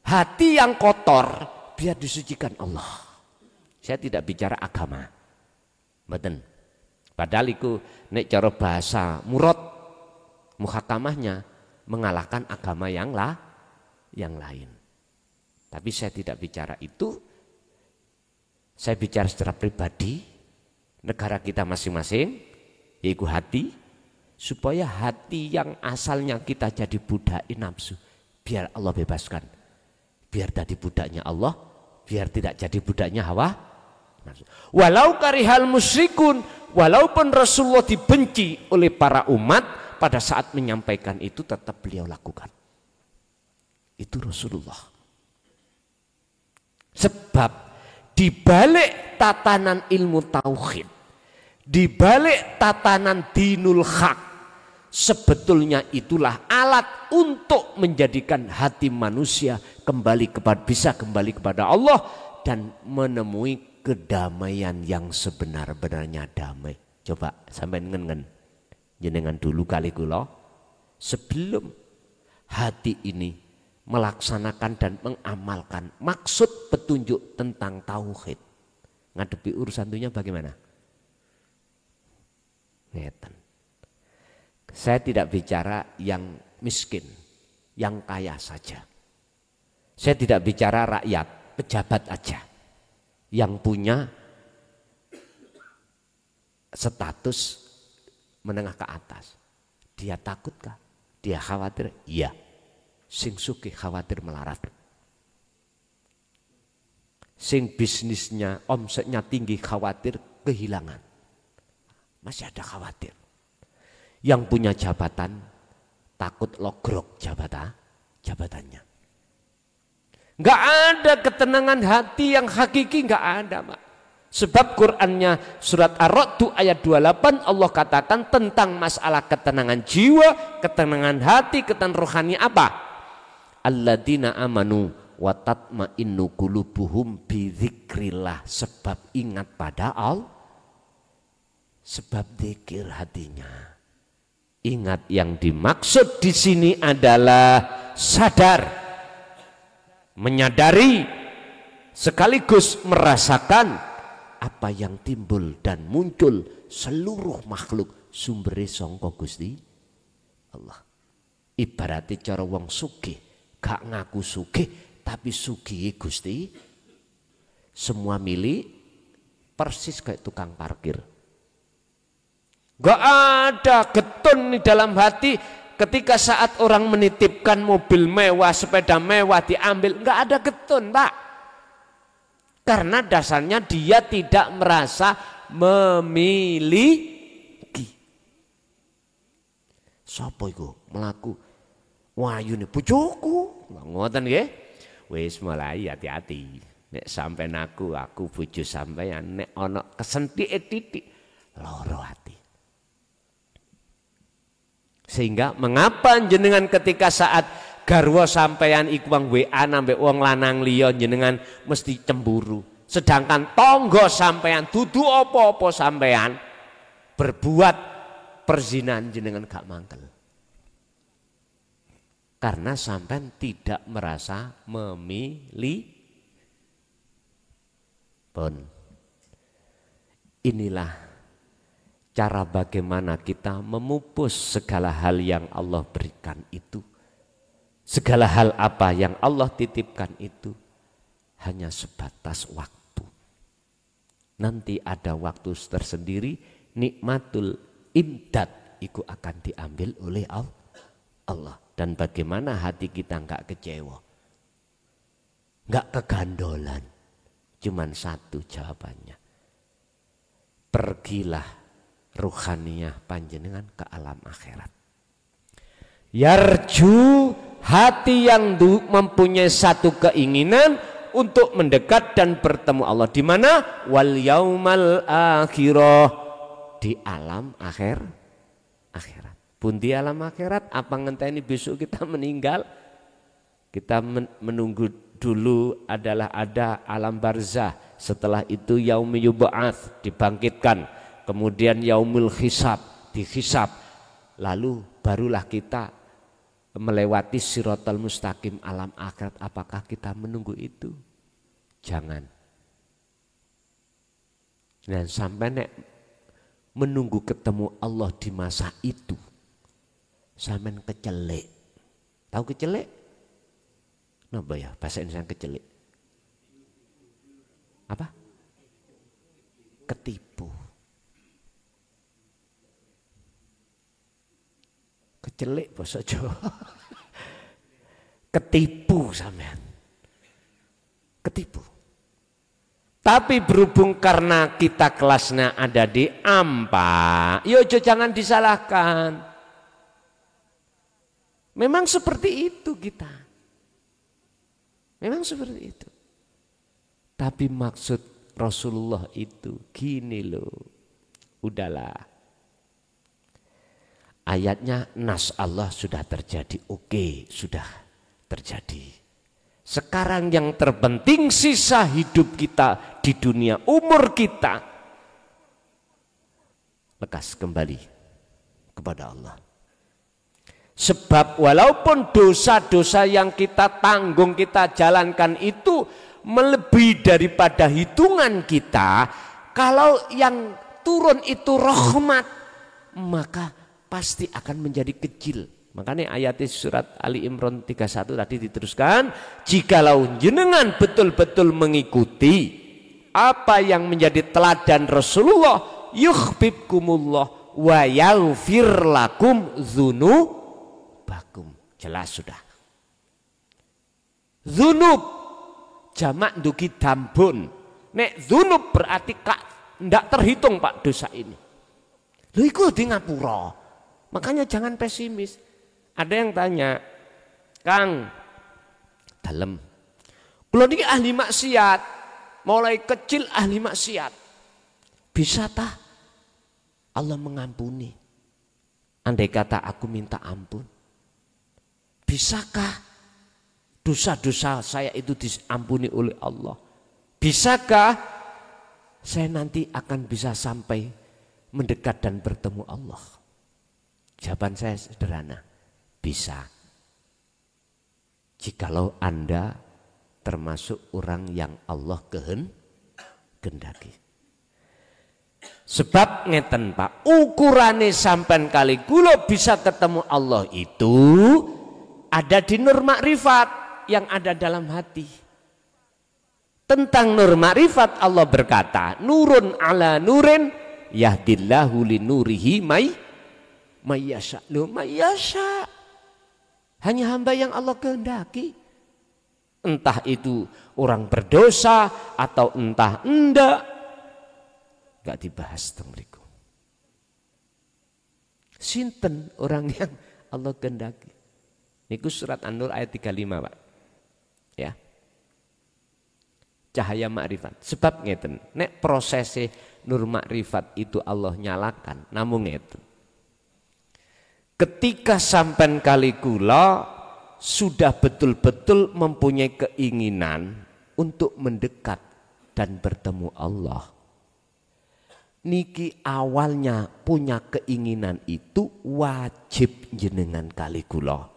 hati yang kotor biar disucikan Allah. Saya tidak bicara agama. Mboten. Padahal iku nek cara bahasa murad muhakamahnya mengalahkan agama yang lain. Tapi saya tidak bicara itu. Saya bicara secara pribadi, negara kita masing-masing, yaitu hati, supaya hati yang asalnya kita jadi budak nafsu, biar Allah bebaskan, biar jadi budaknya Allah, biar tidak jadi budaknya hawa nafsu. Walau karihal musyrikun, walaupun Rasulullah dibenci oleh para umat, pada saat menyampaikan itu tetap beliau lakukan. Itu Rasulullah. Sebab di balik tatanan ilmu tauhid Di balik tatanan dinul haq, sebetulnya itulah alat untuk menjadikan hati manusia bisa kembali kepada Allah dan menemui kedamaian yang sebenar-benarnya damai. Coba sampai ngen jenengan dulu kali kula sebelum hati ini melaksanakan dan mengamalkan maksud petunjuk tentang tauhid, ngadepi urusan dunia bagaimana? Ngeten. Saya tidak bicara yang miskin, yang kaya saja. Saya tidak bicara rakyat, pejabat aja yang punya status menengah ke atas. Dia takutkah? Dia khawatir? Iya. Sing sugih khawatir melarat. Sing bisnisnya, omsetnya tinggi khawatir kehilangan. Masih ada khawatir. Yang punya jabatan takut logrok jabatannya. Enggak ada ketenangan hati yang hakiki, enggak ada, Pak. Sebab Qur'annya surat Ar-Ra'd ayat 28 Allah katakan tentang masalah ketenangan jiwa, ketenangan hati, ketenangan rohani apa? Alladzina amanu wa tatma'innu qulubuhum bi dzikrillah, sebab ingat pada Allah. Sebab zikir hatinya. Ingat, yang dimaksud di sini adalah sadar, menyadari, sekaligus merasakan apa yang timbul dan muncul seluruh makhluk sumbernya sangka Gusti Allah. Ibaratnya cara wong sugih, gak ngaku sugih tapi sugih Gusti. Semua milik, persis kayak tukang parkir. Gak ada getun di dalam hati ketika saat orang menitipkan mobil mewah, sepeda mewah diambil. Gak ada getun, Pak. Karena dasarnya dia tidak merasa memiliki. Sopo iku melaku? Wah, ini bojoku. Ngoten nggih. Wis mulai hati-hati. Nek sampean aku bojo sampean, nek ana kesentike titik loro hati. Sehingga mengapa jenengan ketika saat garwa sampeyan iku wong WA nambah wong lanang liya jenengan mesti cemburu. Sedangkan tonggo sampeyan dudu apa-apa sampeyan berbuat perzinahan jenengan gak mangkel. Karena sampeyan tidak merasa memilih. Pun inilah cara bagaimana kita memupus segala hal yang Allah berikan itu. Segala hal apa yang Allah titipkan itu hanya sebatas waktu. Nanti ada waktu tersendiri, nikmatul imdad itu akan diambil oleh Allah. Dan bagaimana hati kita enggak kecewa, enggak kegandolan. Cuman satu jawabannya. Pergilah ruhaniyah panjenengan ke alam akhirat. Yarju, hati yang mempunyai satu keinginan untuk mendekat dan bertemu Allah. Di mana? Wal yaumal akhirah, di alam akhirat. Pun di alam akhirat apa ngenteni besok kita meninggal? Kita menunggu dulu adalah ada alam barzah. Setelah itu yaumul yub'ats, dibangkitkan. Kemudian yaumul hisab, dihisab. Lalu barulah kita melewati siratal mustaqim alam akhirat. Apakah kita menunggu itu? Jangan. Dan sampai nek menunggu ketemu Allah di masa itu, sampean kecelek. Tahu kecelek? Napa ya bahasa Indonesia kecelek? Apa? Ketipu. Kecelek bahasa Jawa. Ketipu sampean. Ketipu. Tapi berhubung karena kita kelasnya ada di ampa, yo jangan disalahkan. Memang seperti itu kita. Memang seperti itu. Tapi maksud Rasulullah itu gini loh. Udahlah. Ayatnya nas Allah sudah terjadi. Oke, sudah terjadi. Sekarang yang terpenting sisa hidup kita di dunia, umur kita. Lekas kembali kepada Allah. Sebab walaupun dosa-dosa yang kita tanggung, kita jalankan itu melebihi daripada hitungan kita, kalau yang turun itu rahmat, maka pasti akan menjadi kecil. Makanya ayat surat Ali Imran 31 tadi diteruskan, jikalau jenengan betul-betul mengikuti apa yang menjadi teladan Rasulullah, yuhibbukumullah wa yaghfir lakum dzunubakum. Jelas sudah. Dzunub jamak duki dambun. Nek dzunub berarti ndak terhitung Pak dosa ini. Lho iku di ngapura. Makanya jangan pesimis. Ada yang tanya, Kang, dalem. Kula niki ahli maksiat, mulai kecil ahli maksiat. Bisa tah Allah mengampuni? Andai kata aku minta ampun, bisakah dosa-dosa saya itu diampuni oleh Allah? Bisakah saya nanti akan bisa sampai mendekat dan bertemu Allah? Jawaban saya sederhana, bisa. Jikalau Anda termasuk orang yang Allah kehendaki. Sebab ngeten Pak, ukurane sampean kali kula bisa ketemu Allah itu ada di nur makrifat yang ada dalam hati. Tentang nur makrifat Allah berkata, nurun ala nurin yahdillahu linurihi mayyasha. Loh, mayyasha. Hanya hamba yang Allah kehendaki. Entah itu orang berdosa atau entah enggak. Enggak dibahas teng mriku. Sinten orang yang Allah kehendaki. Niku surat An-Nur ayat 35, Pak. Ya. Cahaya makrifat. Sebab ngeten, nek prosese nur makrifat itu Allah nyalakan, namun ngeten. Ketika sampean kali kula sudah betul-betul mempunyai keinginan untuk mendekat dan bertemu Allah. Niki awalnya punya keinginan itu wajib jenengan kali kula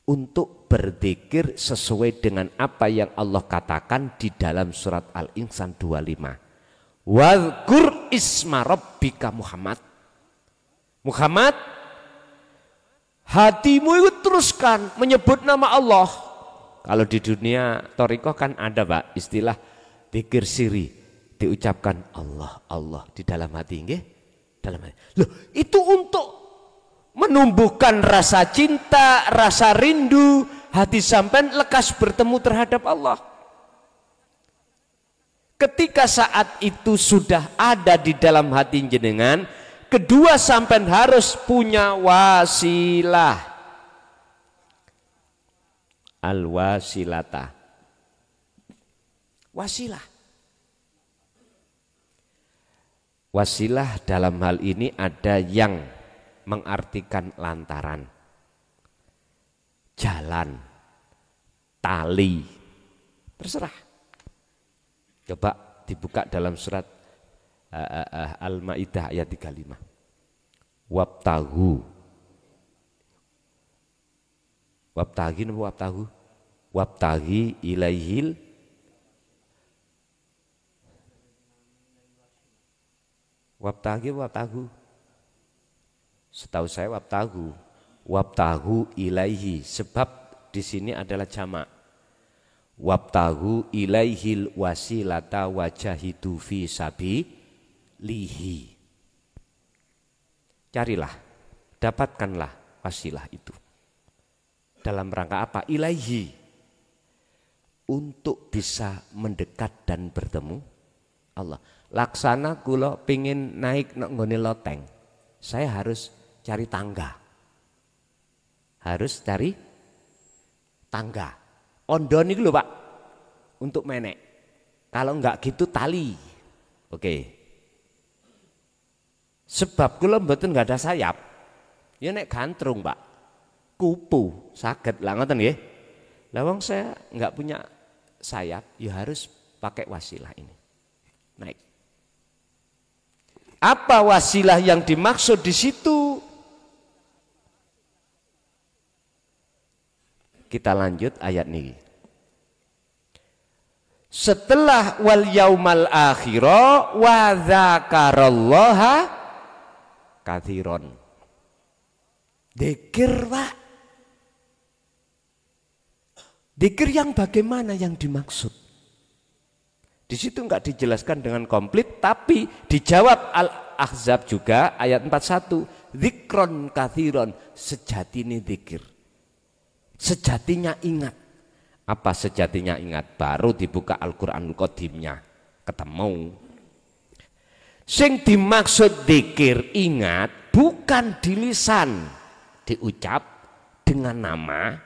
untuk berzikir sesuai dengan apa yang Allah katakan di dalam surat Al-Insan 25. Wadhkur isma rabbika Muhammad. Muhammad, hatimu itu teruskan menyebut nama Allah. Kalau di dunia thariqah kan ada Pak istilah zikir siri, diucapkan Allah Allah di dalam hati, nggih? Dalam hati. Loh, itu untuk menumbuhkan rasa cinta, rasa rindu, hati sampean lekas bertemu terhadap Allah. Ketika saat itu sudah ada di dalam hati jenengan, kedua sampean harus punya wasilah. Al-wasilata. Wasilah. Wasilah dalam hal ini ada yang mengartikan lantaran, jalan, tali, terserah. Coba dibuka dalam surat Al-Maidah ayat 35. Wabtahu. Wabtaghi napa wabtahu? Wabtaghi ilaihil wabtahu. Setahu saya wabtahu ilaihi, sebab di sini adalah jamak. Wabtahu ilaihil wasilata wajahidu fi sabilihi. Carilah, dapatkanlah wasilah itu. Dalam rangka apa? Ilaihi. Untuk bisa mendekat dan bertemu Allah. Laksana kula pingin naik nggone loteng. Saya harus cari tangga. Harus cari tangga. Ondon itu lho Pak. Untuk menek. Kalau enggak gitu tali. Oke. Sebab kula mboten nggak ada sayap. Ya nek gantrung, Pak. Kupu saged lah ngoten nggih. Lah wong saya nggak punya sayap, ya harus pakai wasilah ini. Naik. Apa wasilah yang dimaksud di situ? Kita lanjut ayat ini. Setelah wal yaumal akhira wa dzakarallaha katsiron. Dzikir, Pak. Dzikir yang bagaimana yang dimaksud? Di situ enggak dijelaskan dengan komplit, tapi dijawab Al-Ahzab juga ayat 41. Dzikron katsiron, sejatine dzikir. Sejatinya ingat. Apa sejatinya ingat? Baru dibuka Al-Qur'anul Qadimnya, ketemu. Sing dimaksud dzikir ingat bukan di lisan diucap dengan nama,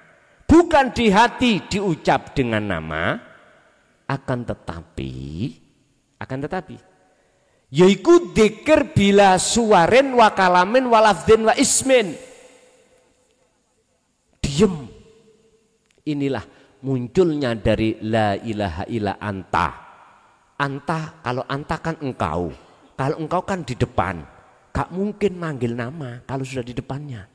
bukan di hati diucap dengan nama, akan tetapi yaiku dzikir bila suwarin wa kalamin wa lafdin wa ismin. Diem. Inilah munculnya dari la ilaha illa anta. Anta, kalau anta kan engkau. Kalau engkau kan di depan. Gak mungkin manggil nama kalau sudah di depannya.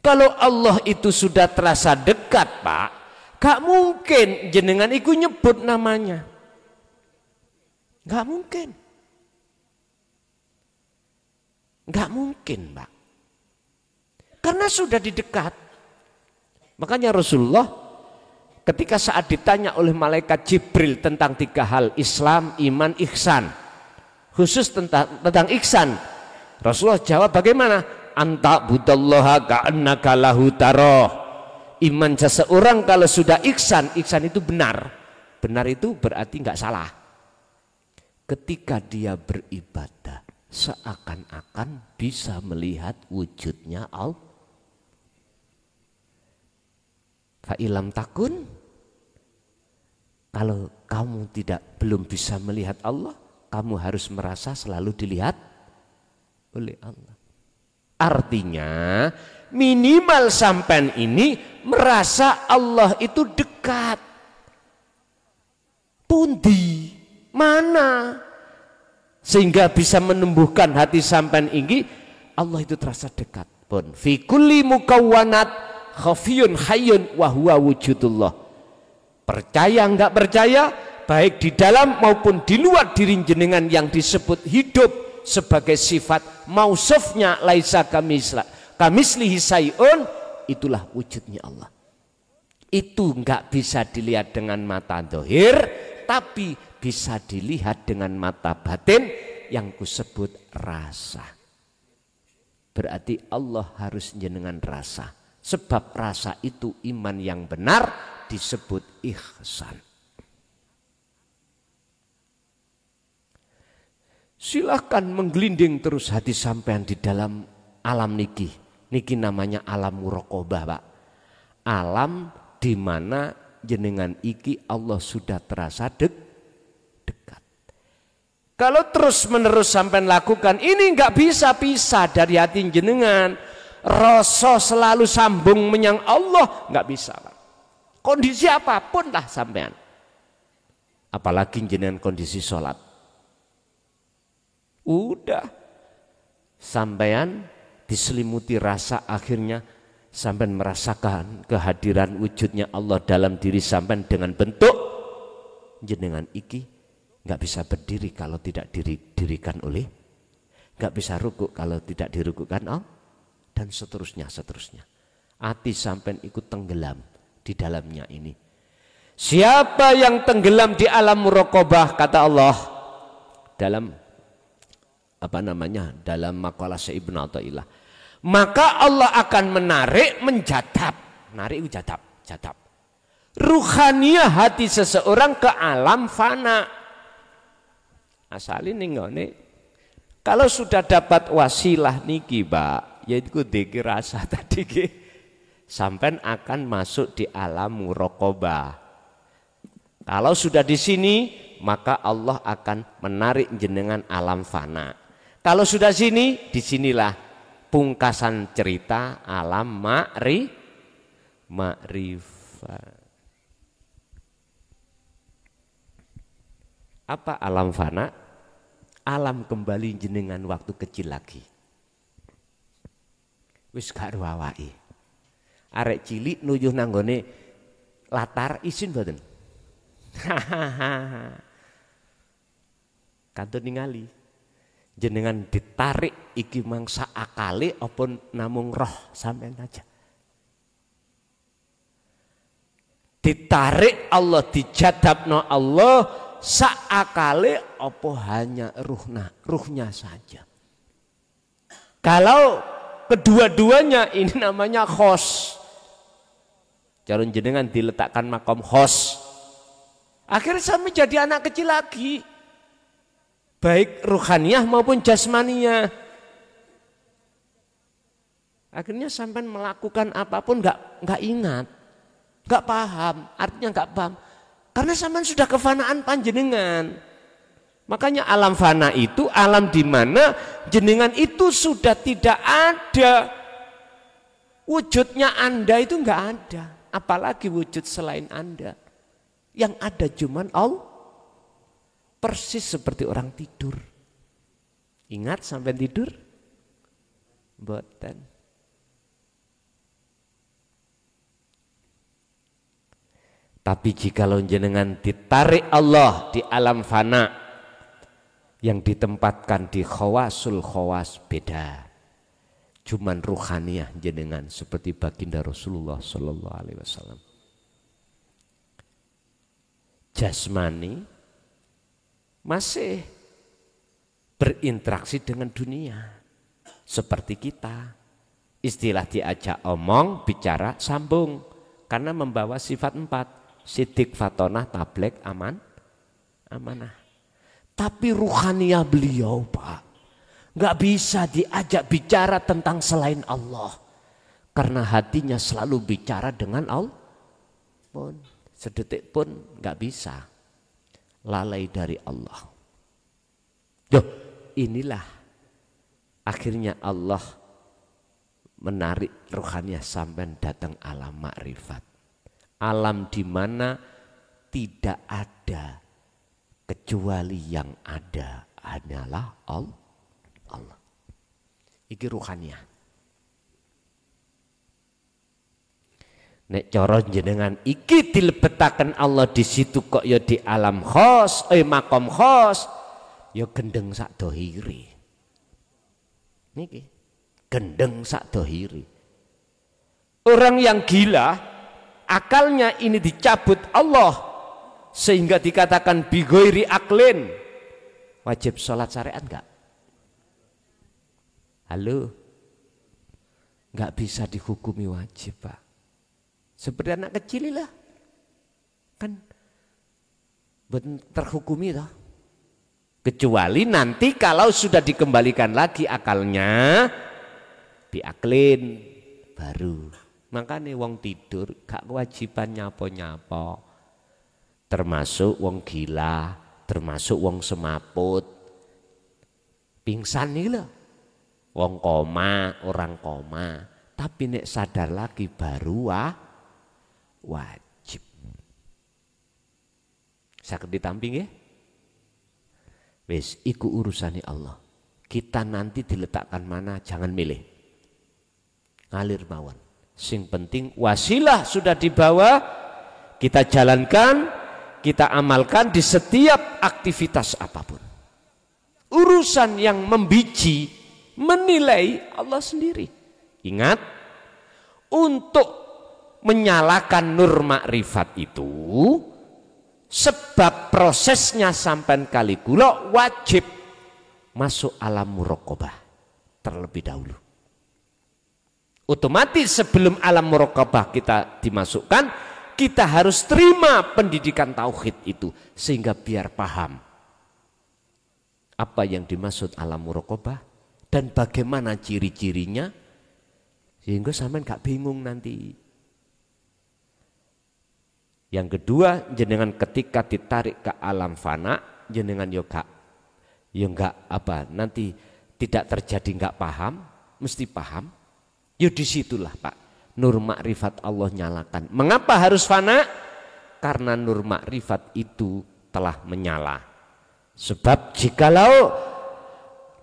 Kalau Allah itu sudah terasa dekat, Pak, gak mungkin jenengan iku nyebut namanya. Gak mungkin. Gak mungkin, Pak. Karena sudah di dekat. Makanya Rasulullah ketika saat ditanya oleh malaikat Jibril tentang 3 hal, Islam, iman, ihsan, khusus tentang ihsan, Rasulullah jawab bagaimana? Anta budallaha ka'annaka lahu taroh. Iman seseorang kalau sudah ihsan, ihsan itu benar. Benar itu berarti nggak salah. Ketika dia beribadah seakan-akan bisa melihat wujudnya Allah. Fa'ilam takun, kalau kamu belum bisa melihat Allah, kamu harus merasa selalu dilihat oleh Allah. Artinya minimal sampean ini merasa Allah itu dekat. Pundi, mana? Sehingga bisa menumbuhkan hati sampean ini, Allah itu terasa dekat. Pun fi kulli mukawwanat khafiyun hayyun wa huwa wujudullah. Percaya enggak percaya, baik di dalam maupun di luar diri jenengan yang disebut hidup sebagai sifat mausufnya laisa kamislihi sayun, itulah wujudnya Allah. Itu enggak bisa dilihat dengan mata zahir, tapi bisa dilihat dengan mata batin yang kusebut rasa. Berarti Allah harus jenengan rasa. Sebab rasa itu iman yang benar disebut ihsan. Silahkan menggelinding terus hati sampean di dalam alam niki. Niki namanya alam muraqabah, Pak. Alam di mana jenengan iki Allah sudah terasa dekat. Kalau terus menerus sampean lakukan ini nggak bisa pisah dari hati jenengan. Rasa selalu sambung menyang Allah nggak bisa, Pak. Kondisi apapun lah sampean. Apalagi jenengan kondisi sholat. Udah sampean diselimuti rasa, akhirnya sampean merasakan kehadiran wujudnya Allah dalam diri sampean dengan bentuk jenengan iki nggak bisa berdiri kalau tidak didirikan oleh, nggak bisa rukuk kalau tidak dirukukkan Allah. Dan seterusnya. Hati sampean ikut tenggelam di dalamnya ini. Siapa yang tenggelam di alam muraqabah, kata Allah dalam dalam makalah Ibnu Athaillah, maka Allah akan menarik, narik jadab ruhaniah hati seseorang ke alam fana. Asal ini nggone kalau sudah dapat wasilah niki, Pak, yaitu dzikir rasa tadi, sampean akan masuk di alam muraqabah. Kalau sudah di sini, maka Allah akan menarik jenengan alam fana. Kalau sudah sini, disinilah pungkasan cerita alam ma'rifat. Apa alam fana? Alam kembali jenengan waktu kecil lagi. Wis gak awake. Arek cilik nujuh nanggone latar isin mboten. Kantun ningali. Jenengan ditarik iki mangsa akale apa namung roh sampean aja. Ditarik Allah, dijadabno Allah saakale apa hanya ruhnya saja. Kalau kedua-duanya ini namanya khos. Calon jenengan diletakkan makom khos. Akhirnya sampai jadi anak kecil lagi. Baik ruhaniyah maupun jasmaniyah. Akhirnya sampai melakukan apapun nggak ingat, nggak paham, artinya nggak paham. Karena sampean sudah kefanaan panjenengan. Makanya alam fana itu alam di mana jenengan itu sudah tidak ada. Wujudnya Anda itu enggak ada. Apalagi wujud selain Anda. Yang ada cuman Allah. Persis seperti orang tidur. Ingat sampai tidur? Mboten. Tapi jika jenengan ditarik Allah di alam fana yang ditempatkan di khawasul khawas beda. Cuman ruhaniyah jenengan seperti baginda Rasulullah Sallallahu Alaihi Wasallam. Jasmani masih berinteraksi dengan dunia seperti kita. Istilah diajak omong, bicara, sambung karena membawa sifat 4. Sidik, fatonah, tablek, amanah. Tapi ruhaniyah beliau Pak, nggak bisa diajak bicara tentang selain Allah. Karena hatinya selalu bicara dengan Allah. Pun sedetik pun nggak bisa lalai dari Allah. Inilah akhirnya Allah menarik ruhaniyah sampai datang alam makrifat. Alam di mana tidak ada kecuali yang ada hanyalah Allah. Iki ruhaniyah. Nek cara jenengan iki dilebetaken Allah di situ kok ya di alam khos, makom khos, ya gendeng sak dohiri. Niki gendeng sak dohiri. Orang yang gila akalnya ini dicabut Allah sehingga dikatakan bigoiri aklin. Wajib sholat syariat enggak? Halo? Enggak bisa dihukumi wajib Pak. Seperti anak kecil lah. Kan terhukumi toh. Kecuali nanti kalau sudah dikembalikan lagi akalnya diaklin baru. Makanya wong tidur gak kewajiban nyapo-nyapo. Termasuk wong gila, termasuk wong semaput. Pingsan nih loh. Wong koma, orang koma. Tapi nek sadar lagi baru wajib. Saged ditampi nggih? Wis iku urusane Allah. Kita nanti diletakkan mana jangan milih. Ngalir mawon. Sing penting wasilah sudah dibawa, kita jalankan, kita amalkan di setiap aktivitas apapun. Urusan yang membiji, menilai Allah sendiri. Ingat, untuk menyalakan nur makrifat itu, sebab prosesnya sampai kali kula wajib masuk alam muraqabah terlebih dahulu. Otomatis sebelum alam muraqabah kita dimasukkan, kita harus terima pendidikan tauhid itu sehingga biar paham apa yang dimaksud alam muraqabah dan bagaimana ciri-cirinya sehingga sampean gak bingung nanti. Yang kedua, jenengan ketika ditarik ke alam fana, jenengan yo gak nanti tidak terjadi nggak paham, mesti paham. Yo disitulah Pak, nur makrifat Allah nyalakan. Mengapa harus fana? Karena nur makrifat itu telah menyala. Sebab jikalau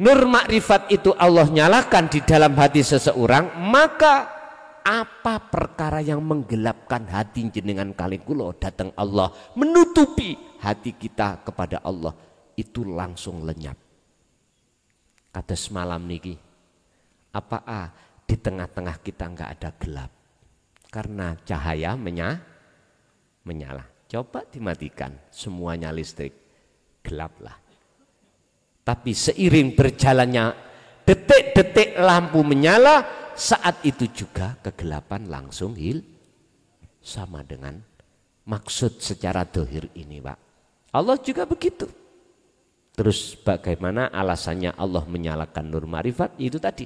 nur makrifat itu Allah nyalakan di dalam hati seseorang, maka apa perkara yang menggelapkan hati jenengan kali kula datang Allah menutupi hati kita kepada Allah itu langsung lenyap. Kata semalam niki, apa di tengah-tengah kita enggak ada gelap karena cahaya menyala. Coba dimatikan semuanya listrik, gelaplah. Tapi seiring berjalannya detik-detik lampu menyala, saat itu juga kegelapan langsung sama dengan maksud secara dohir ini Pak. Allah juga begitu. Terus bagaimana alasannya Allah menyalakan nur ma'rifat? Itu tadi,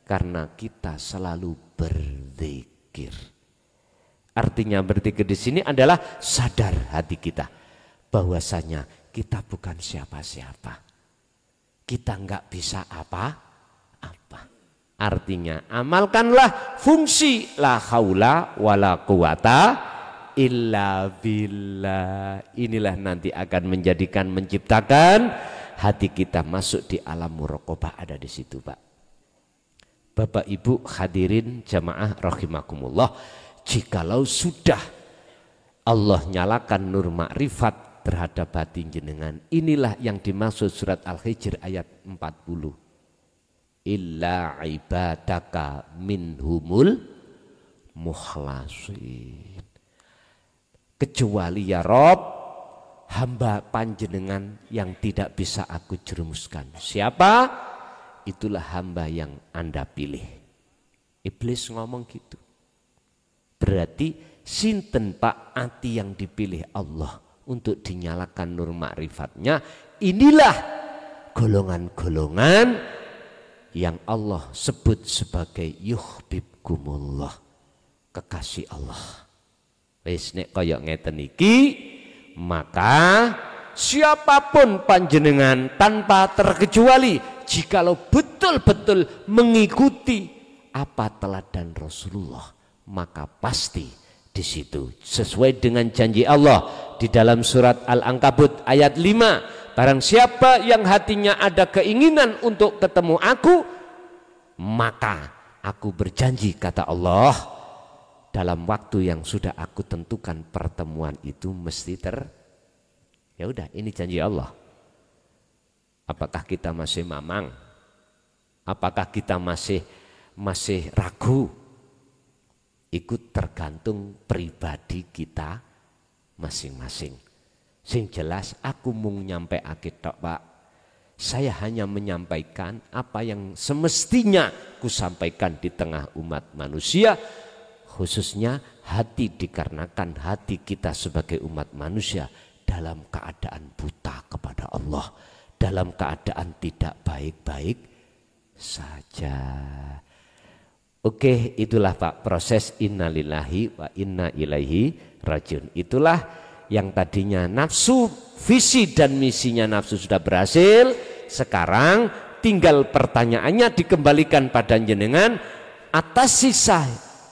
karena kita selalu berzikir. Artinya berzikir di sini adalah sadar hati kita bahwasanya kita bukan siapa-siapa. Kita enggak bisa apa-apa. Artinya amalkanlah fungsi la haula wala quwata illa billah. Inilah nanti akan menciptakan hati kita masuk di alam muraqabah, ada di situ Pak. Bapak Ibu hadirin jamaah rahimakumullah, jikalau sudah Allah nyalakan nur makrifat terhadap hati jenengan, inilah yang dimaksud surat Al-Hijr ayat 40. Illa ibadaka minhumul mukhlasin. Kecuali ya Rob, hamba panjenengan yang tidak bisa aku jerumuskan. Siapa? Itulah hamba yang Anda pilih. Iblis ngomong gitu. Berarti sinten Pak ati yang dipilih Allah untuk dinyalakan nur ma'rifatnya. Inilah golongan-golongan yang Allah sebut sebagai yuhibbukumullah, kekasih Allah. Wis nek kaya ngeten iki, maka siapapun panjenengan tanpa terkecuali, jikalau betul-betul mengikuti apa teladan Rasulullah, maka pasti di situ sesuai dengan janji Allah di dalam surat Al-Ankabut ayat 5, barang siapa yang hatinya ada keinginan untuk ketemu aku, maka aku berjanji kata Allah, dalam waktu yang sudah aku tentukan pertemuan itu mesti ya udah, ini janji Allah. Apakah kita masih mamang? Apakah kita masih ragu? Ikut tergantung pribadi kita masing-masing. Sing jelas aku mung nyampe tok Pak. Saya hanya menyampaikan apa yang semestinya ku sampaikan di tengah umat manusia. Khususnya hati, dikarenakan hati kita sebagai umat manusia dalam keadaan buta kepada Allah, dalam keadaan tidak baik-baik saja. Oke, itulah Pak proses innalillahi wa inna ilaihi rajiun. Itulah yang tadinya nafsu, visi dan misinya nafsu sudah berhasil. Sekarang tinggal pertanyaannya dikembalikan pada jenengan, atas sisa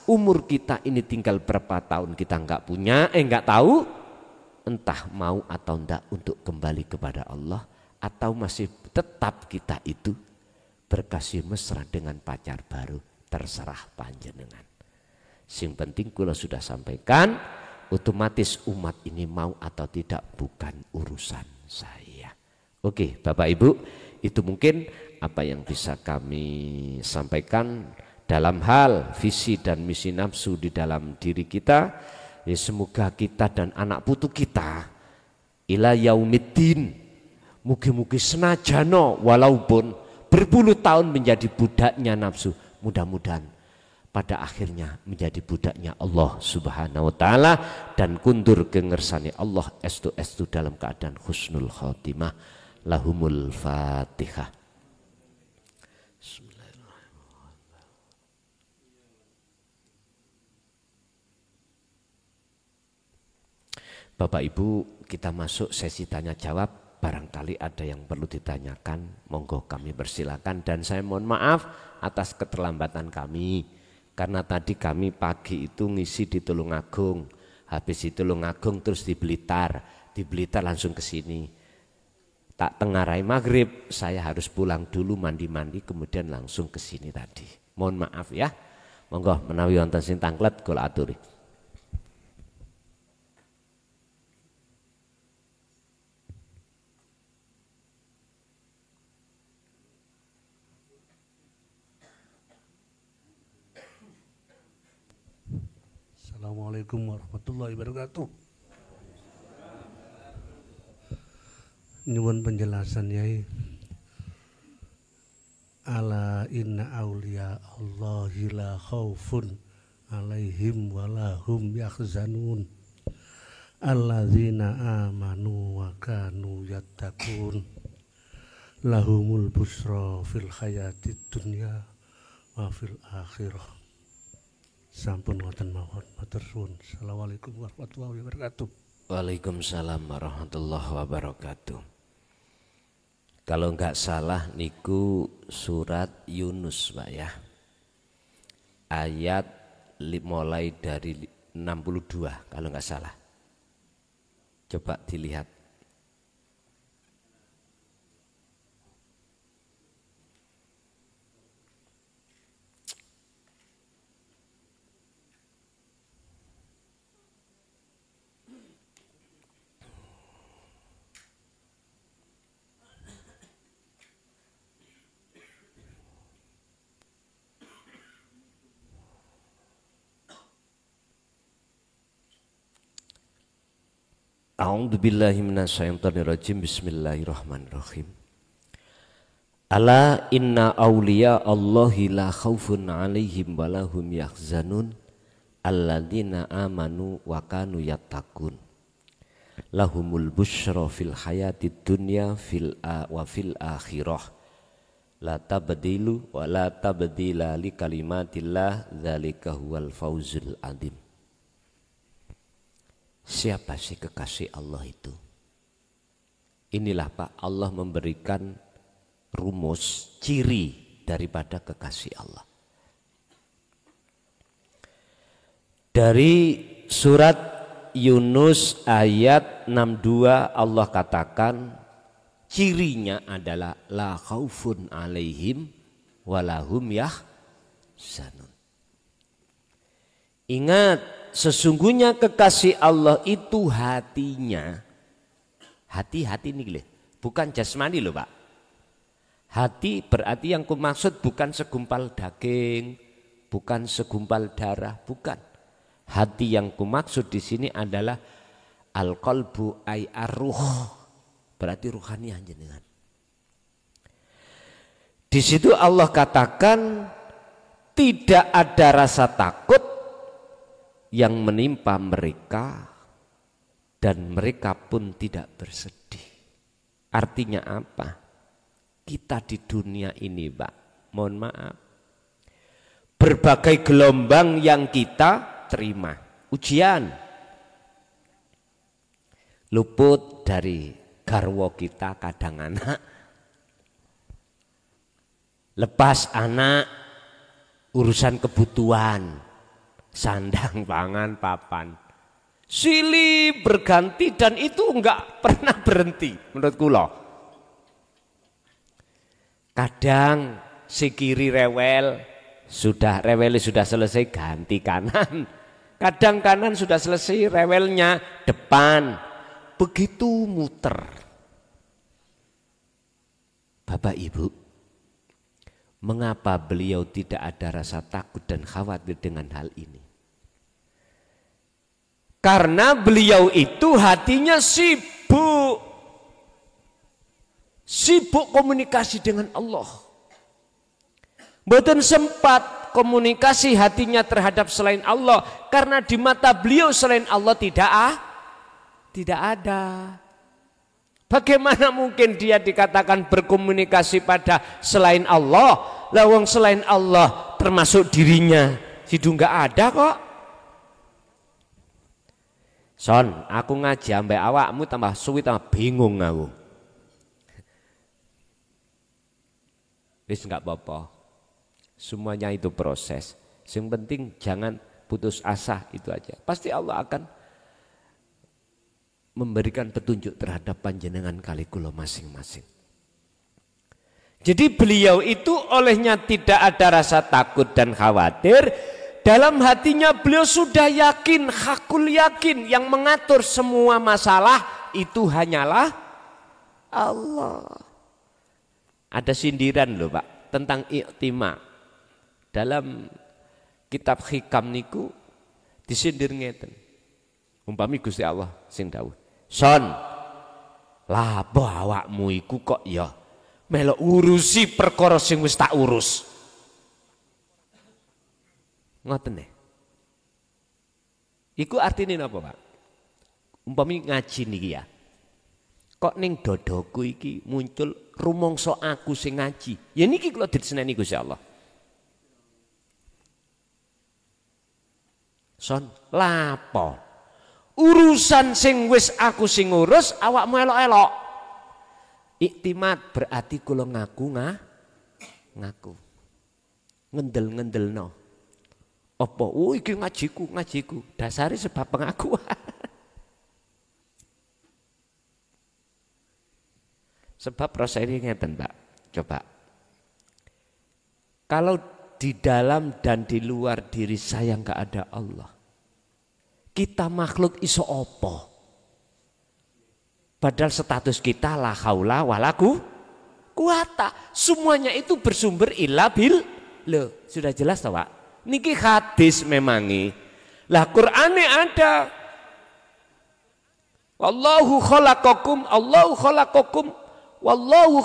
umur kita ini tinggal berapa tahun kita enggak tahu, entah mau atau enggak untuk kembali kepada Allah, atau masih tetap kita itu berkasih mesra dengan pacar baru, terserah panjenengan. Sing penting kula sudah sampaikan, otomatis umat ini mau atau tidak bukan urusan saya. Oke Bapak Ibu, itu mungkin apa yang bisa kami sampaikan dalam hal visi dan misi nafsu di dalam diri kita. Ya, semoga kita dan anak putu kita ila yaumiddin, mugi-mugi senajano walaupun berpuluh tahun menjadi budaknya nafsu, mudah-mudahan pada akhirnya menjadi budaknya Allah Subhanahu wa taala dan kundur ke ngersane Allah estu dalam keadaan husnul khotimah. Lahumul Fatihah. Bapak Ibu, kita masuk sesi tanya jawab. barangkali ada yang perlu ditanyakan, monggo kami persilakan. Dan saya mohon maaf atas keterlambatan kami, karena tadi kami pagi itu ngisi di Tulungagung, habis di Tulungagung terus di Blitar langsung ke sini. Tak tengarai maghrib, saya harus pulang dulu mandi-mandi, kemudian langsung ke sini tadi. Mohon maaf ya. Monggo menawi wonten sing tanglet kula aturi. Assalamualaikum warahmatullahi wabarakatuh. Nyuwun penjelasan Yai. Ala inna auliya Allahi la khaufun alaihim walahum yahzanun alladzina amanu wa kanu yattaqun lahumul busra fil hayatid dunya wa fil akhirah. Sampun wonten mawon, matur suwun. Assalamualaikum warahmatullahi wabarakatuh. Waalaikumsalam warahmatullahi wabarakatuh. Kalau enggak salah niku surat Yunus Pak ya. Ayat mulai dari 62 kalau enggak salah. Coba dilihat. A'udzubillahi minasyaitonirrajim. Bismillahirrahmanirrahim. Ala inna awliya Allahi la khaufun alaihim walahum yahzanun alladzina amanu wa kanu yattaqun lahumul busyra fil hayatid dunya wa fil akhirah la tabdilu wa la tabdila li kalimatillah dzalika huwal fauzul adzim. Siapa sih kekasih Allah itu? Inilah Pak, Allah memberikan rumus ciri daripada kekasih Allah. Dari surat Yunus ayat 62 Allah katakan cirinya adalah la khaufun alaihim walahum yahzanun. Ingat, sesungguhnya kekasih Allah itu hatinya, hati ini bukan jasmani loh Pak. Hati berarti yang kumaksud bukan segumpal daging, bukan segumpal darah, bukan. Hati yang kumaksud di sini adalah al-qalbu ay ar-ruh, berarti ruhani jenengan. Di situ Allah katakan tidak ada rasa takut yang menimpa mereka dan mereka pun tidak bersedih. Artinya apa? Kita di dunia ini Pak, mohon maaf, berbagai gelombang yang kita terima, ujian, luput dari garwa kita kadang anak, lepas anak, urusan kebutuhan, sandang, pangan, papan, silih berganti dan itu enggak pernah berhenti menurut kula. Kadang si kiri rewel, rewelnya sudah selesai ganti kanan. Kadang kanan sudah selesai rewelnya depan. Begitu muter. Bapak Ibu, mengapa beliau tidak ada rasa takut dan khawatir dengan hal ini? Karena beliau itu hatinya sibuk komunikasi dengan Allah. Mboten sempat komunikasi hatinya terhadap selain Allah, karena di mata beliau selain Allah tidak ada. Bagaimana mungkin dia dikatakan berkomunikasi pada selain Allah? Lawang selain Allah termasuk dirinya, sidu nggak ada kok. Son, aku ngaji ambek awakmu tambah suwi tambah bingung aku. wis enggak apa-apa. Semuanya itu proses. Yang penting jangan putus asa, itu aja. Pasti Allah akan memberikan petunjuk terhadap panjenengan kali kula masing-masing. Jadi beliau itu olehnya tidak ada rasa takut dan khawatir. Dalam hatinya beliau sudah yakin, hakul yakin, yang mengatur semua masalah itu hanyalah Allah. Ada sindiran loh Pak tentang iktima. Dalam kitab hikam niku disindir ngeten. Umpami Gusti Allah sing dawuh, "Son, lapo awakmu iku kok ya melok urusi perkara sing wis tak urus." Ngoten nih. Iku artine napa, Pak? Umpami ngaji niki ya. Kok ning dodoku iki muncul rumangsa aku sing ngaji. Ya niki kula diseneni Gusti Allah. Son, lapo? Urusan sing wis aku sing ngurus awakmu elok-elok. Iktimat berarti kula ngaku ngaku. Ngendel-ngendelno. Apa? Oh iki ngajiku. Dasari sebab pengakuan. Sebab proses ini ngeten, Pak. Coba. Kalau di dalam dan di luar diri saya enggak ada Allah. Kita makhluk iso apa? Padahal status kita la haula wala quwata. Semuanya itu bersumber illa bil. Loh, sudah jelas toh, Pak? Niki hadis memangi. Lah Qur'ane ada. Wallahu khalaqakum wallahu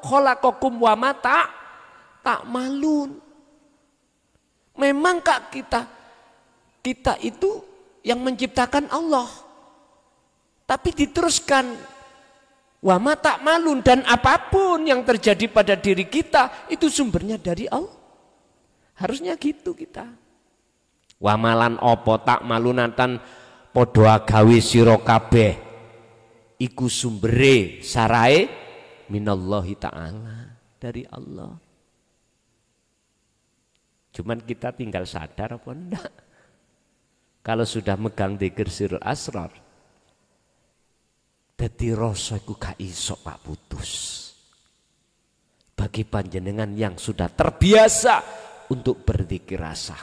khalaqakum wa mata ta'malun. Memang Kak kita itu yang menciptakan Allah. Tapi diteruskan wa mata ta'malun, dan apapun yang terjadi pada diri kita itu sumbernya dari Allah. Harusnya gitu kita. Wamalan opo tak malunatan podo agawe sira kabeh iku sumbere sarae minallahi ta'ala, dari Allah. Cuman kita tinggal sadar apa enggak? Kalau sudah megang dzikir sirul asrar, dadi rasa iku gak iso Pak putus. Bagi panjenengan yang sudah terbiasa untuk berzikir rasa.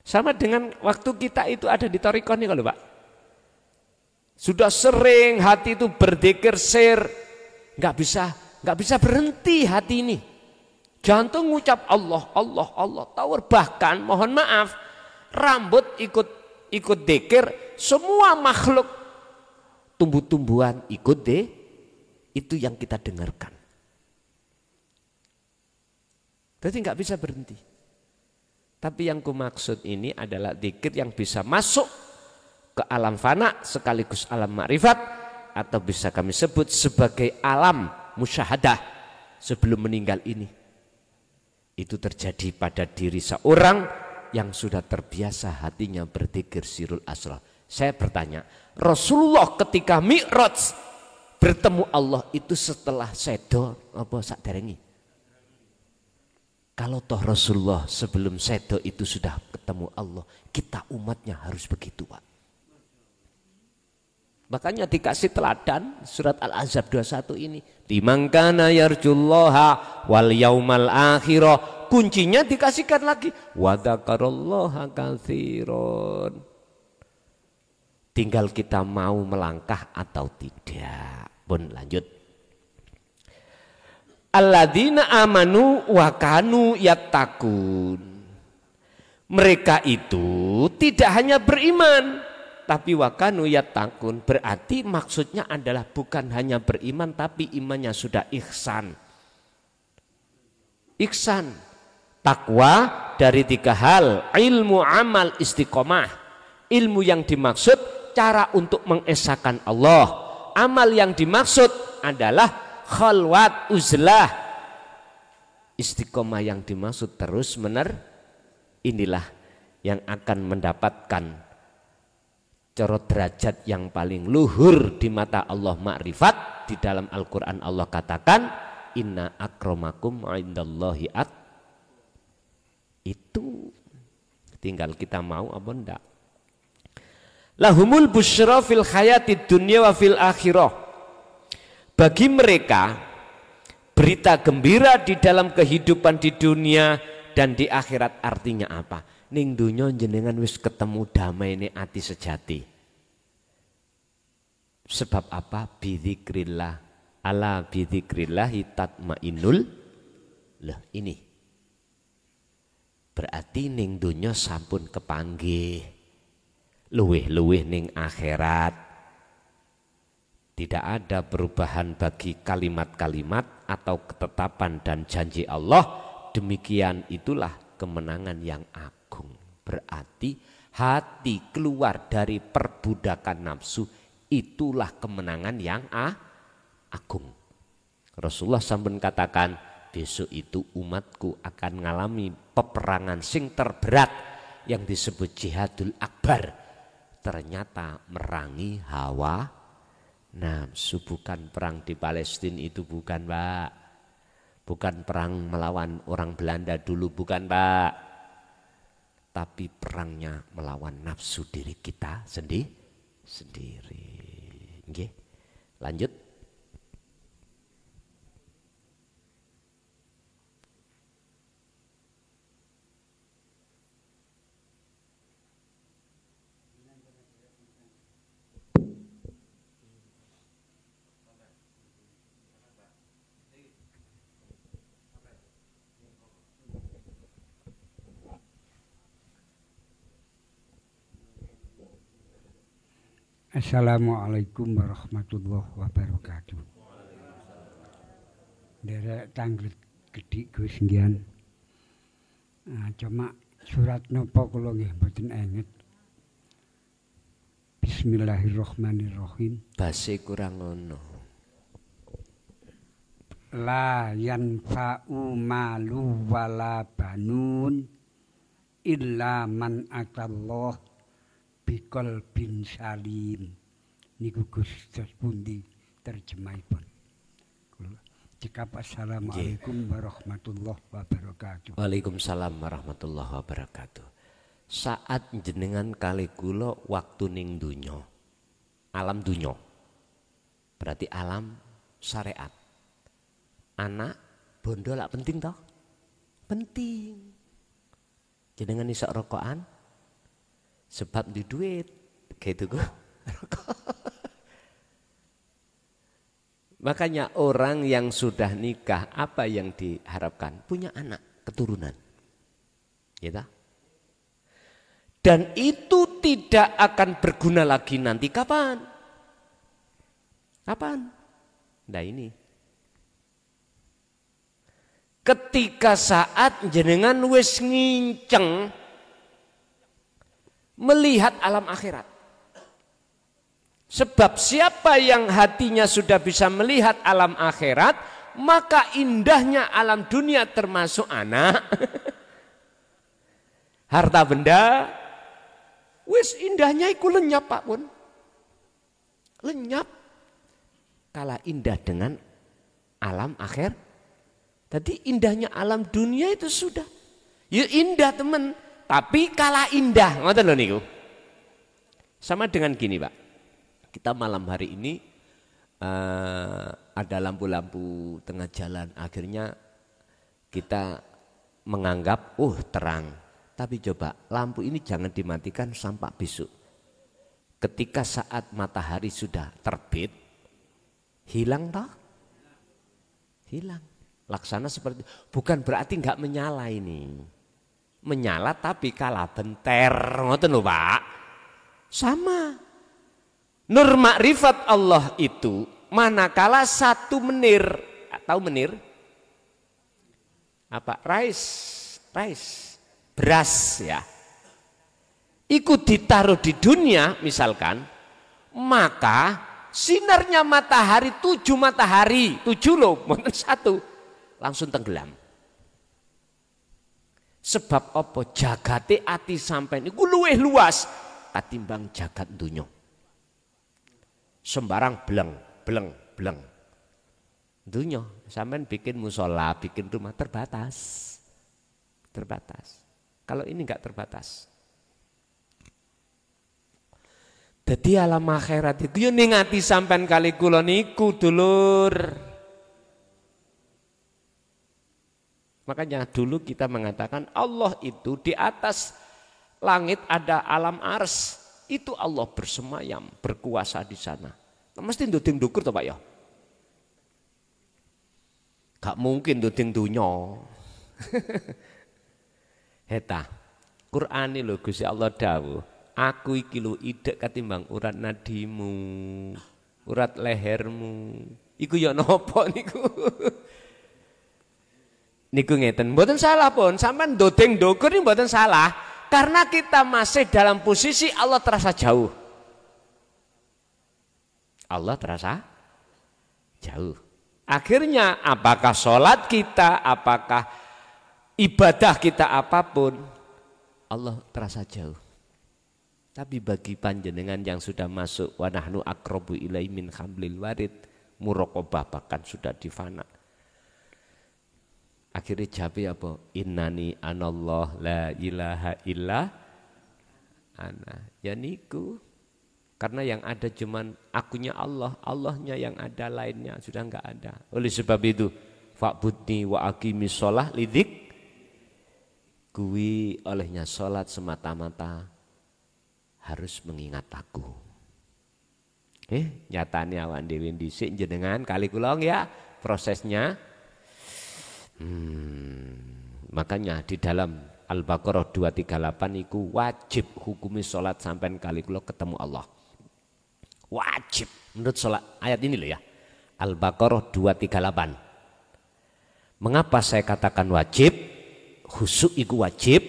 Sama dengan waktu kita itu ada di Thariqah nih kalau Pak. Sudah sering hati itu berzikir sir, nggak bisa berhenti hati ini. Jantung ngucap Allah. Tawar, bahkan mohon maaf, rambut ikut dzikir, semua makhluk tumbuh-tumbuhan ikut deh, itu yang kita dengarkan. Berarti nggak bisa berhenti. Tapi yang kumaksud ini adalah dzikir yang bisa masuk ke alam fana sekaligus alam ma'rifat, atau bisa kami sebut sebagai alam musyahadah sebelum meninggal ini. Itu terjadi pada diri seorang yang sudah terbiasa hatinya berzikir sirul asrar. Saya bertanya, Rasulullah ketika Mi'raj bertemu Allah itu setelah sedo apa saderenge? Kalau toh Rasulullah sebelum sedo itu sudah ketemu Allah, kita umatnya harus begitu, Pak. Makanya dikasih teladan surat Al-Ahzab 21 ini. Liman kana yarjullaha wal yaumal akhirah. Kuncinya dikasihkan lagi. Wa dzakarallaha katsiran. Tinggal kita mau melangkah atau tidak. Pun lanjut. Alladzina amanu wa kanu yattaqun. Mereka itu tidak hanya beriman, tapi wa kanu yattaqun, berarti maksudnya adalah bukan hanya beriman tapi imannya sudah ihsan. Ihsan, takwa dari 3 hal, ilmu, amal, istiqomah. Ilmu yang dimaksud cara untuk mengesahkan Allah. Amal yang dimaksud adalah khalwat, uzlah. Istiqomah yang dimaksud terus inilah yang akan mendapatkan corot derajat yang paling luhur di mata Allah, ma'rifat. Di dalam Al-Quran Allah katakan inna akramakum indallahi itu tinggal kita mau apa ndak. Lahumul busyra fil hayatid dunya wa fil akhirah. Bagi mereka berita gembira di dalam kehidupan di dunia dan di akhirat. Artinya apa? Ning dunya jenengan wis ketemu damai ini ati sejati. Sebab apa? Bidzikrillah. Ala bidzikrillahi tatmainnul. Loh ini. Berarti ning dunya sampun kepanggih. Luwih-luwih ning akhirat. Tidak ada perubahan bagi kalimat-kalimat atau ketetapan dan janji Allah. Demikian itulah kemenangan yang agung. Berarti hati keluar dari perbudakan nafsu, itulah kemenangan yang agung. Rasulullah sampun katakan, besok itu umatku akan mengalami peperangan sing terberat yang disebut jihadul akbar. Ternyata merangi hawa nafsu. Bukan perang di Palestina itu, bukan Pak. Bukan perang melawan orang Belanda dulu, bukan Pak. Tapi perangnya melawan nafsu diri kita sendiri. Nggih. Lanjut. Assalamualaikum warahmatullahi wabarakatuh. Derek tanglet gedhi Gus Nggian. Cuma surat napa kula nggih mboten enget. Bismillahirrahmanirrahim. Base kurang ngono. La yanfa'u malu wala banun illa man atallah bikol bin salim. Niku Gus pundi terjemahipun. Cekap assalamualaikum warahmatullahi wabarakatuh. Waalaikumsalam warahmatullahi wabarakatuh. Saat jenengan kali kula waktu ning dunya, alam dunya, berarti alam syariat. Anak bondo lak penting toh? Penting. Jenengan iso rokokan sebab di duit gitu kok. Makanya orang yang sudah nikah apa yang diharapkan? Punya anak, keturunan. Gitu. Dan itu tidak akan berguna lagi nanti kapan? Kapan? Nah ini. Ketika saat jenengan wis nginceng melihat alam akhirat. Sebab siapa yang hatinya sudah bisa melihat alam akhirat, maka indahnya alam dunia termasuk anak, harta benda, wis indahnya iku lenyap Pak Pun. Lenyap. Kalah indah dengan alam akhir. Tadi indahnya alam dunia itu sudah. Ya indah teman, tapi kalah indah. Ngoten lho niku. Sama dengan gini Pak. Kita malam hari ini ada lampu-lampu tengah jalan. Akhirnya kita menganggap terang. Tapi coba lampu ini jangan dimatikan sampai besok. Ketika saat matahari sudah terbit, hilang toh? Hilang. Laksana seperti bukan berarti nggak menyala ini. Menyala tapi kalah benter. Ngoten lho Pak. Sama. Nur makrifat Allah itu manakala satu menir, tahu menir? Apa? Rice, beras ya. Ikut ditaruh di dunia misalkan, maka sinarnya matahari 7 matahari, 7 loh, bukan 1, langsung tenggelam. Sebab apa? Jagate ati sampeyan iku luwih luas katimbang jagat donya. Sembarang bleng. Dunya, sampean bikin musola, bikin rumah terbatas. Terbatas. Kalau ini enggak terbatas. Jadi alam akhirat itu yo ning ati sampean kali kula niku dulur. Makanya dulu kita mengatakan Allah itu di atas langit ada alam ars. Itu Allah bersemayam, berkuasa di sana. Nah, mesti nduding ndukur toh Pak ya? Gak mungkin nduding dunya. Heta. Qur'ane lho Gusti Allah dawuh, aku iki lho idek katimbang urat nadimu, urat lehermu. Iku ya napa niku? Niku ngeten, mboten salah pun, sampean ndodeng ndukur niku mboten salah, karena kita masih dalam posisi Allah terasa jauh. Allah terasa jauh. Akhirnya apakah sholat kita, apakah ibadah kita apapun, Allah terasa jauh. Tapi bagi panjenengan yang sudah masuk wa nahnu aqrabu ilaihi min hablil warid, muraqabah bahkan sudah difana. Akhirnya jawab apa? Innani anallah la ilaha illa ana. Ya niku. Karena yang ada cuman akunya Allah, Allahnya yang ada, lainnya sudah enggak ada. Oleh sebab itu, fa'budni wa aqimis shalah lidik. Kuwi olehnya salat semata-mata harus mengingat aku. Nyatane awan dhewe dhisik jenengan kali kula ya prosesnya. Makanya di dalam Al-Baqarah 238 itu wajib hukumi sholat sampai kali kula ketemu Allah. Wajib menurut sholat ayat ini loh ya. Al-Baqarah 238. Mengapa saya katakan wajib? Khusyuk itu wajib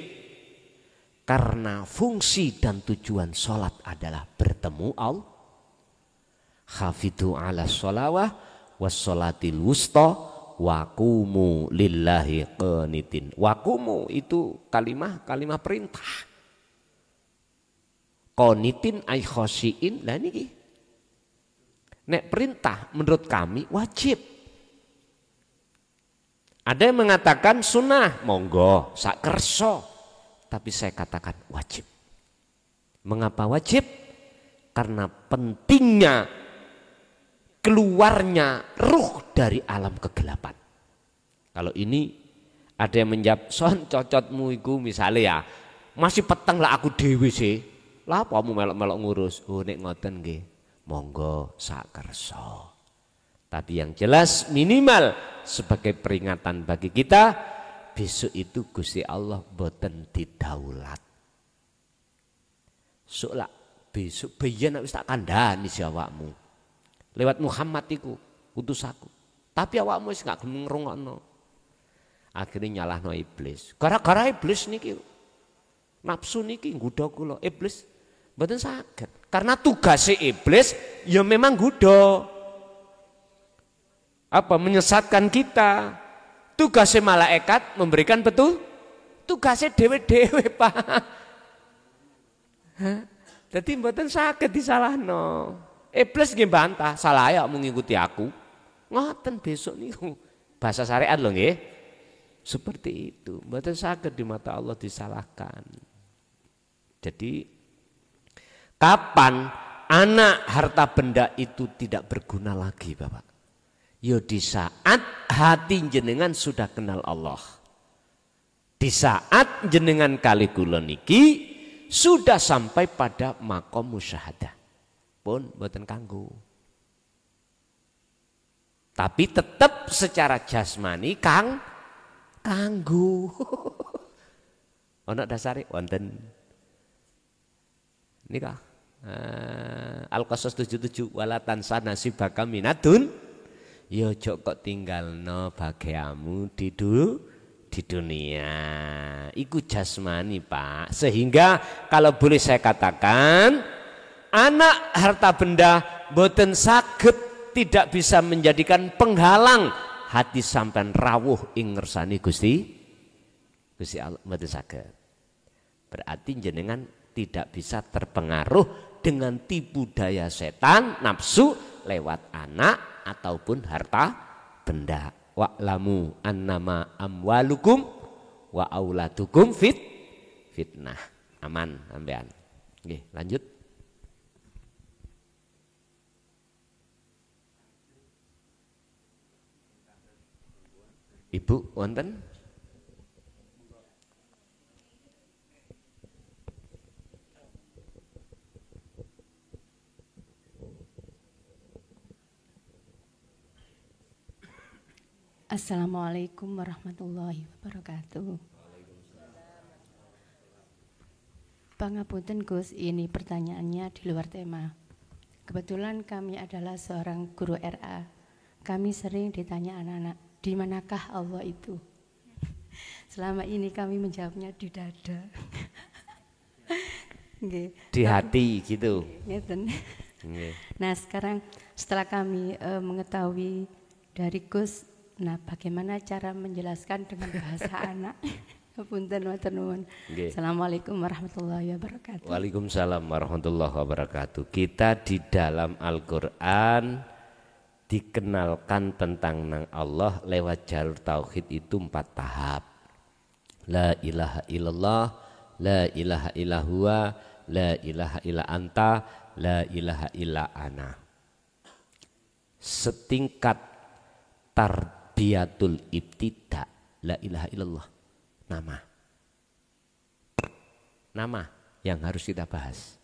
karena fungsi dan tujuan sholat adalah bertemu Allah. Hafidhu ala sholawah was sholatil wusta waqumu lillahi qanitin. Waqumu itu kalimat perintah. Qanitin ay khosyiin. Lah niki. Nek perintah menurut kami wajib. Ada yang mengatakan sunnah, monggo sak kerso. Tapi saya katakan wajib. Mengapa wajib? Karena pentingnya keluarnya ruh dari alam kegelapan. Kalau ini ada yang menjawab, son cocotmu iku misalnya ya, masih peteng lah aku dewe sih. Lah apa kamu melok-melok ngurus? Oh nek ngoten nggih, monggo sak kersa. Tapi yang jelas minimal sebagai peringatan bagi kita, besok itu Gusti Allah boten didaulat. Soalnya besok biyen wis tak kandhani si awakmu. Lewat Muhammad iku utus aku. Tapi awakmu wis gak gelem ngrungokno. Akhirnya nyalahno iblis. Gara-gara iblis niki nafsu niki nggodha kula. Iblis mboten saged. Karena tugasnya iblis ya memang nggodha. Apa menyesatkan kita. Tugasnya malaikat memberikan betul. Tugasnya dewe-dewe Pak. Jadi mboten saged disalahno. Iblis nggih bantah, salah ya mengikuti aku. Ngoten besok niku. Bahasa syariat lho nggih. Seperti itu. Mboten saged di mata Allah disalahkan. Jadi kapan anak harta benda itu tidak berguna lagi, Bapak? Ya di saat hati jenengan sudah kenal Allah. Di saat jenengan kali kula niki sudah sampai pada maqam musyahadah. Pun mboten kanggo. Tapi tetap secara jasmani kanggo. Ana dasare wonten nikah. Al-Qasas 77 wala tansa nasibaka minadun. Ya ojo kok tinggalno bagiamu di dunia. Iku jasmani Pak. Sehingga kalau boleh saya katakan, anak harta benda boten saged tidak bisa menjadikan penghalang hati sampean rawuh ing ngersani Gusti Allah boten saged. Berarti jenengan tidak bisa terpengaruh dengan tipu daya setan nafsu lewat anak ataupun harta benda. Wa'lamu annama amwalukum wa auladukum fitnah. Aman sampean. Nggih, lanjut. Ibu wonten? Assalamualaikum warahmatullahi wabarakatuh. Pangapunten Gus, ini pertanyaannya di luar tema. Kebetulan kami adalah seorang guru RA. Kami sering ditanya anak-anak, di manakah Allah itu? Selama ini kami menjawabnya di dada. Di hati gitu. Nah sekarang setelah kami mengetahui dari Gus, nah bagaimana cara menjelaskan dengan bahasa anak? Punten matur nuwun. Assalamualaikum warahmatullahi wabarakatuh. Waalaikumsalam warahmatullahi wabarakatuh. Kita di dalam Al-Qur'an dikenalkan tentang nang Allah lewat jalur tauhid itu 4 tahap. La ilaha illallah, la ilaha illallah, la ilaha illa anta, la ilaha illa ana. Setingkat tarbiyatul ibtida, la ilaha illallah. Nama yang harus kita bahas.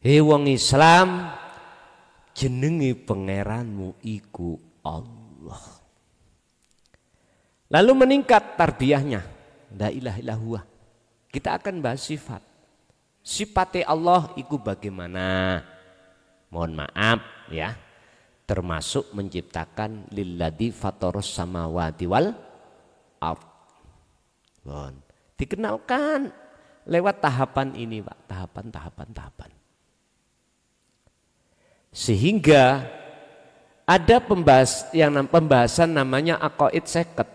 Hei wong Islam, jenenge pangeranmu iku Allah. Lalu meningkat tarbiyahnya, la ilaha illallah. Kita akan bahas sifat. Sifatnya Allah iku bagaimana? Mohon maaf ya. Termasuk menciptakan lilladzi fataros samawati wal ardh. Dikenalkan lewat tahapan ini, Pak, tahapan. Sehingga ada pembahasan namanya aqaid seket.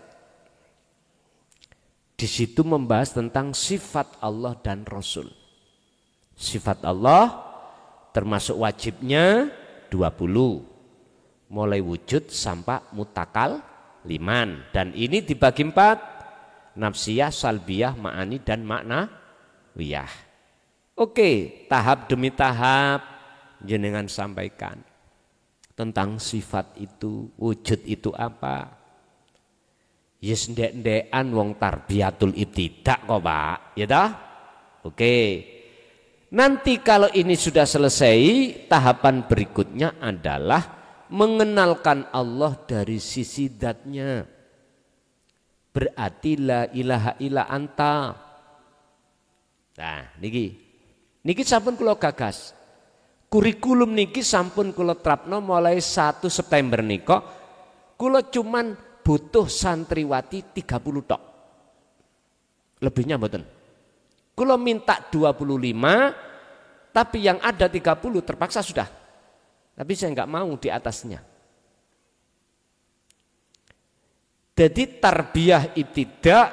Di situ membahas tentang sifat Allah dan Rasul. Sifat Allah termasuk wajibnya 20. Mulai wujud sampai mutakal liman. Dan ini dibagi 4. Nafsiyah, salbiyah, ma'ani dan maknawiyah. Oke, tahap demi tahap jenengan sampaikan tentang sifat itu, wujud itu apa. Yes ndek-ndekan wong tarbiyatul ibtidak kok, Pak, ya toh? Oke. Nanti kalau ini sudah selesai, tahapan berikutnya adalah mengenalkan Allah dari sisi zatnya. Berarti la ilaha illa anta. Nah, niki sampun kula gagas. Kurikulum niki sampun kula terapno mulai 1 September nika. Kula cuman butuh santriwati 30 tok. Lebihnya mboten. Kula minta 25, tapi yang ada 30 terpaksa sudah. Tapi saya enggak mau di atasnya. Jadi tarbiyah ibtidak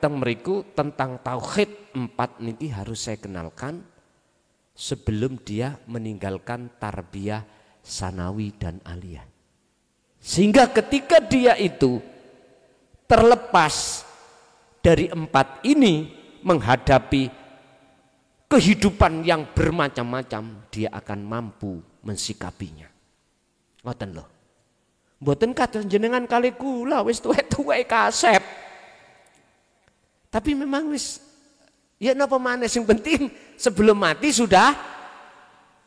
teng mriku tentang tauhid 4 niki harus saya kenalkan sebelum dia meninggalkan tarbiyah sanawi dan aliyah. Sehingga ketika dia itu terlepas dari 4 ini menghadapi kehidupan yang bermacam-macam, dia akan mampu mensikapinya. Ngoten lho. Mboten kados jenengan kali kula wis tuwek-tuwek kasep. Tapi memang wis ya napa maneh sing penting sebelum mati sudah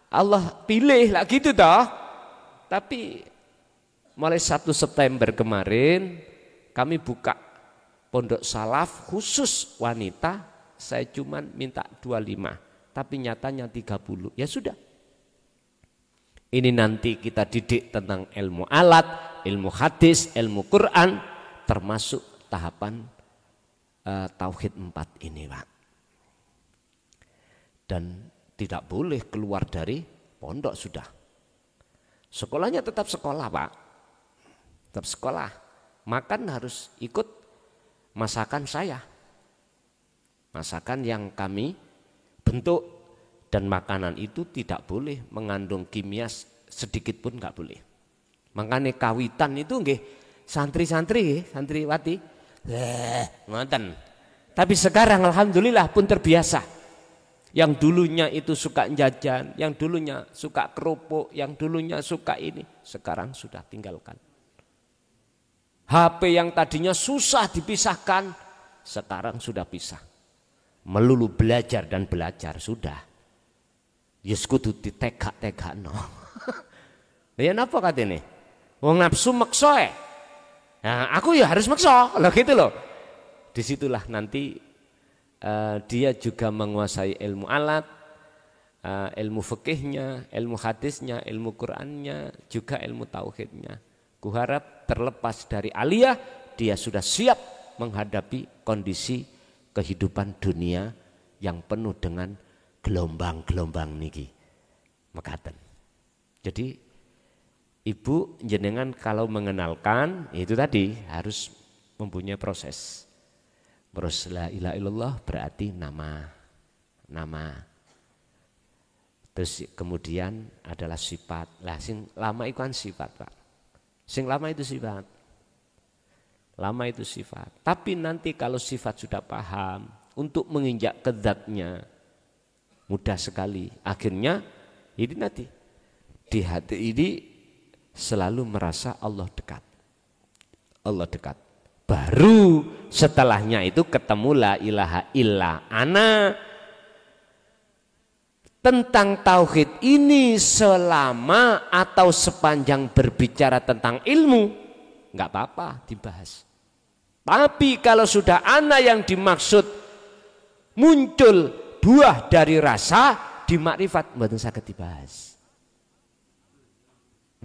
Allah pilih lah gitu toh. Tapi mulai 1 September kemarin kami buka pondok salaf khusus wanita, saya cuman minta 25, tapi nyatanya 30. Ya sudah. Ini nanti kita didik tentang ilmu alat, ilmu hadis, ilmu Quran, termasuk tahapan tauhid 4 ini, Pak. Dan tidak boleh keluar dari pondok sudah. Sekolahnya tetap sekolah, Pak. Tetap sekolah. Makan harus ikut masakan saya. Masakan yang kami bentuk. Dan makanan itu tidak boleh mengandung kimia sedikit pun nggak boleh. Makanya kawitan itu nggih santri-santri, santriwati. Ngoten. Tapi sekarang alhamdulillah pun terbiasa. Yang dulunya itu suka jajan, yang dulunya suka kerupuk, yang dulunya suka ini, sekarang sudah tinggalkan. HP yang tadinya susah dipisahkan, sekarang sudah pisah. Melulu belajar dan belajar sudah. Yes kudu ditegak-tegakno. Ya napa katene? Wong nafsu maksa e. Nah, aku ya harus maksa. Lah gitu loh. Disitulah nanti dia juga menguasai ilmu alat, ilmu fikihnya, ilmu hadisnya, ilmu Qur'annya, juga ilmu tauhidnya. Kuharap terlepas dari aliyah, dia sudah siap menghadapi kondisi kehidupan dunia yang penuh dengan gelombang-gelombang niki. Mekaten. Jadi ibu jenengan kalau mengenalkan itu tadi harus mempunyai proses. Terus la ilaha illallah berarti nama. Terus kemudian adalah sifat. Lah sing lama itu kan sifat, Pak. Sing lama itu sifat. Lama itu sifat. Tapi nanti kalau sifat sudah paham, untuk menginjak ke zatnya mudah sekali. Akhirnya ini nanti di hati ini selalu merasa Allah dekat. Allah dekat. Baru setelahnya itu ketemu la ilaha illa ana. Tentang tauhid ini selama atau sepanjang berbicara tentang ilmu enggak apa-apa dibahas. Tapi kalau sudah ana yang dimaksud muncul buah dari rasa di makrifat mboten saged dibahas.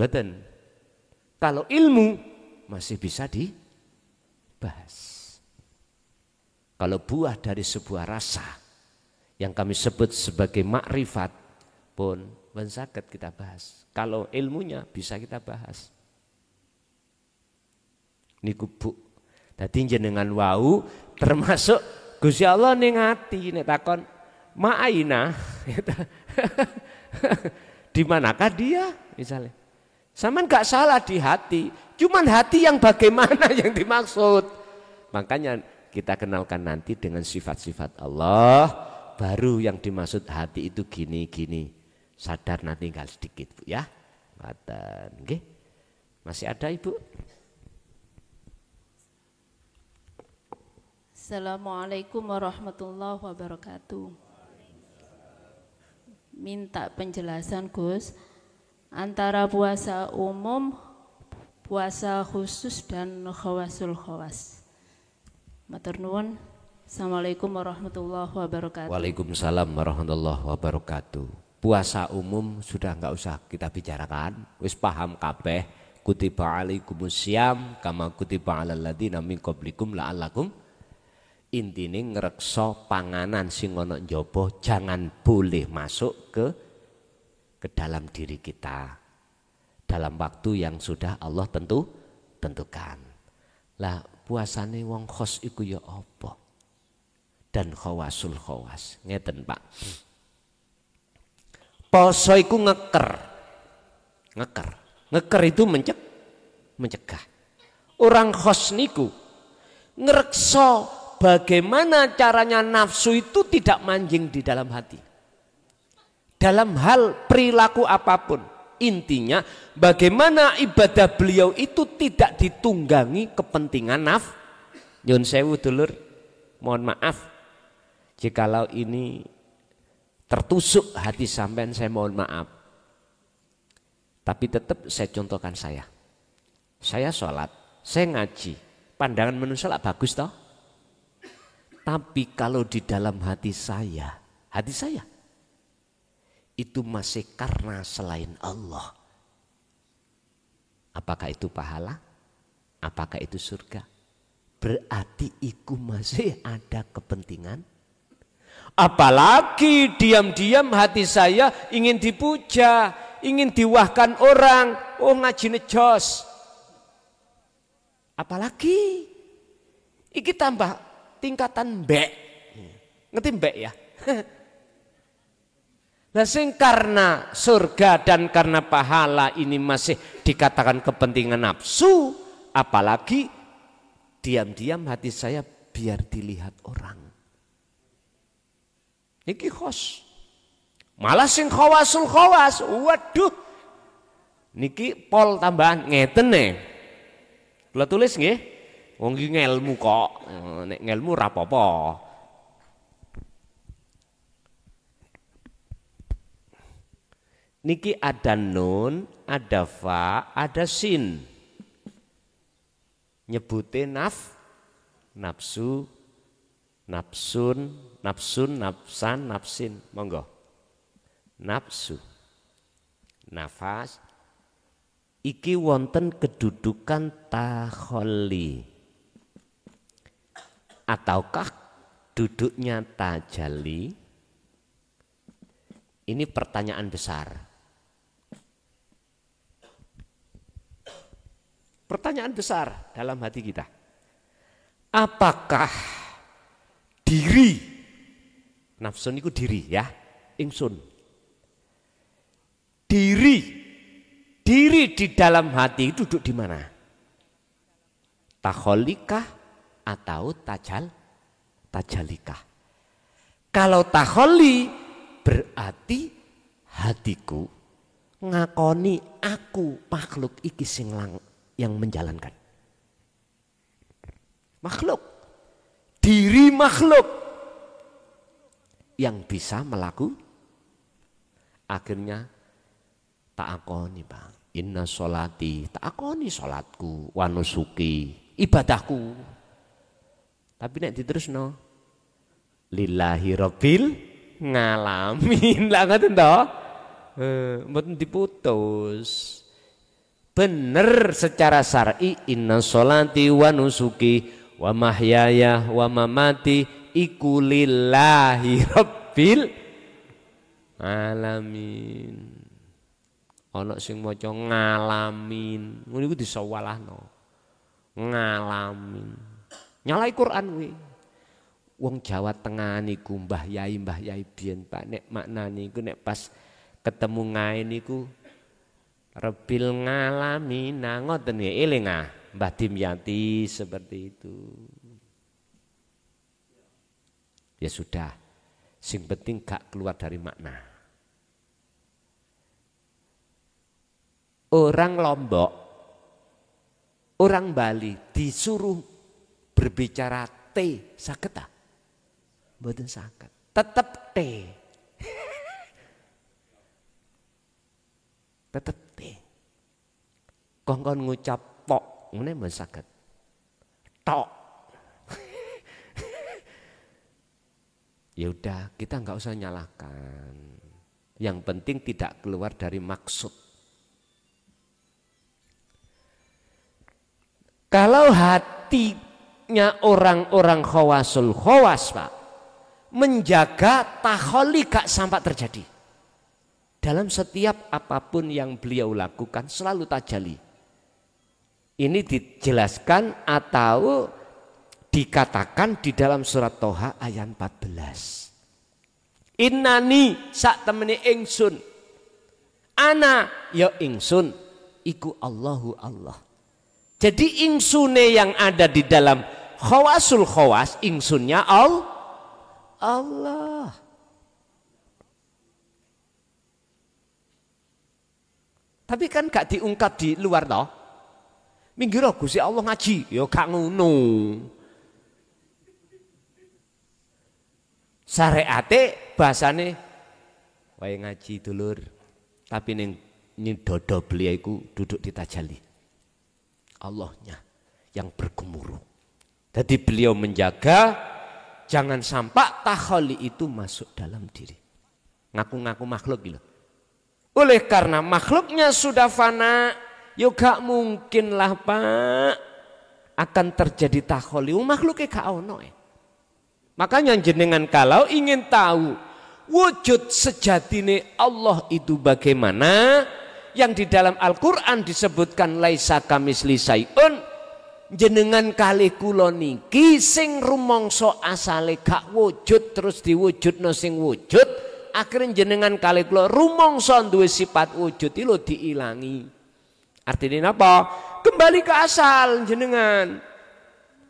Mboten. Kalau ilmu masih bisa dibahas. Kalau buah dari sebuah rasa yang kami sebut sebagai makrifat pun saged kita bahas. Kalau ilmunya bisa kita bahas. Niku Bu. Dadi jenengan wau termasuk Gusti Allah ning ati nek takon ma'aina. Di manakah dia misalnya? Saman gak salah di hati, cuman hati yang bagaimana yang dimaksud. Makanya kita kenalkan nanti dengan sifat-sifat Allah, baru yang dimaksud hati itu gini-gini. Sadar nanti tinggal sedikit Bu ya. Nggih. Masih ada Ibu? Assalamualaikum warahmatullahi wabarakatuh. Minta penjelasan Gus antara puasa umum, puasa khusus dan khawasul khawas. Matur nuwun. Assalamualaikum warahmatullahi wabarakatuh. Waalaikumsalam warahmatullahi wabarakatuh. Puasa umum sudah enggak usah kita bicarakan, wis paham kabeh. Kutiba alaikumusiyam kama kutiba alal ladzina min qablikum la'allakum. Intine ngreksa panganan sing ana njaba jangan boleh masuk ke dalam diri kita dalam waktu yang sudah Allah tentukan. Lah puasane wong khos iku ya apa? Dan khawasul khawas. Ngeten Pak. Poso iku ngeker. Ngeker itu mencegah. Orang khos niku ngreksa bagaimana caranya nafsu itu tidak manjing di dalam hati. Dalam hal perilaku apapun. Intinya bagaimana ibadah beliau itu tidak ditunggangi kepentingan Nyun sewu dulur, mohon maaf. Jikalau ini tertusuk hati sampean saya mohon maaf. Tapi tetap saya contohkan saya. Saya sholat, saya ngaji. Pandangan manusia lah bagus toh. Tapi kalau di dalam hati saya itu masih karena selain Allah. Apakah itu pahala? Apakah itu surga? Berarti itu masih ada kepentingan. Apalagi diam-diam hati saya ingin dipuja, ingin diwahkan orang, oh ngaji nejos. Apalagi iki tambah tingkatan mbek. Ngerti mbek ya? Lah sing karena surga dan karena pahala ini masih dikatakan kepentingan nafsu, apalagi diam-diam hati saya biar dilihat orang. Niki khos. Malah sing khawasul khawas, waduh. Niki pol tambahan ngeten nih. Kula tulis nggih. Wong iki ngelmu kok. Nek ngelmu ora apa-apa. Niki ada nun, ada fa, ada sin. Nyebutin nafsu, nafsun, nafsan, nafsin. Monggo. Nafsu, nafas. Iki wonten kedudukan takholli. Ataukah duduknya tajalli? Ini pertanyaan besar. Pertanyaan besar dalam hati kita. Apakah diri, nafsun itu diri ya, ingsun. Diri di dalam hati itu duduk di mana? Takholikah atau tajalikah? Kalau takholi berarti hatiku ngakoni aku makhluk iki sing yang menjalankan. Makhluk, diri makhluk yang bisa melakukan. Akhirnya tak akoni bang, inna sholati, tak akoni sholatku, wanusuki, ibadahku. Tapi nek diterusno, lillahi rabbil ngalamin lah ngoten to. Mboten diputus. Bener secara syar'i inna sholati wa nusuki wa mahyaya wa mamati iku lillahi rabbil alamin. Ana sing maca ngalamin, ngono iku disawalahno. Ngalamin. Nyalai Quran kuwi. Wong Jawa Tengah niku Mbah Yai biyen Pak nek maknane iku nek pas ketemu ngae niku Rebil ngalamin ngoten nggih eling Mbah Dimyati seperti itu. Ya sudah, sing penting gak keluar dari makna. Orang Lombok, orang Bali disuruh berbicara T, saged ta? Mboten saged. Tetep T. Tetep T. Kongkon ngucap pok, ngene mboten saged. Tok. Ya udah, kita enggak usah nyalahkan. Yang penting tidak keluar dari maksud. Kalau hatinya orang-orang khawasul khawas Pak, menjaga takholi gak sampai terjadi. Dalam setiap apapun yang beliau lakukan selalu tajali. Ini dijelaskan atau dikatakan di dalam surat Toha ayat 14. Innani sak temene ingsun. Ana ya ingsun iku Allahu Allah. Jadi insune yang ada di dalam khawasul khawas, insunnya Allah. Tapi kan gak diungkap di luar toh. Minggir Gusti Allah ngaji, ya gak ngono. Syariate bahasane wae ngaji dulur, tapi ning dodo beliau iku duduk di tajalli. Allahnya yang bergemuruh. Jadi beliau menjaga jangan sampai takholi itu masuk dalam diri. Ngaku-ngaku makhluk gitu. Oleh karena makhluknya sudah fana, ya gak mungkin lah Pak akan terjadi takholi. Makhluknya gak ono. Makanya jenengan kalau ingin tahu wujud sejatine Allah itu bagaimana, yang di dalam Al-Quran disebutkan laisa kamisli syai'un, jenengan kalih kula niki sing rumangsa asale gak wujud terus diwujudno sing wujud, akhirnya jenengan kali kula rumangsa duwe sifat wujud iki lho diilangi. Artinya apa? Kembali ke asal jenengan.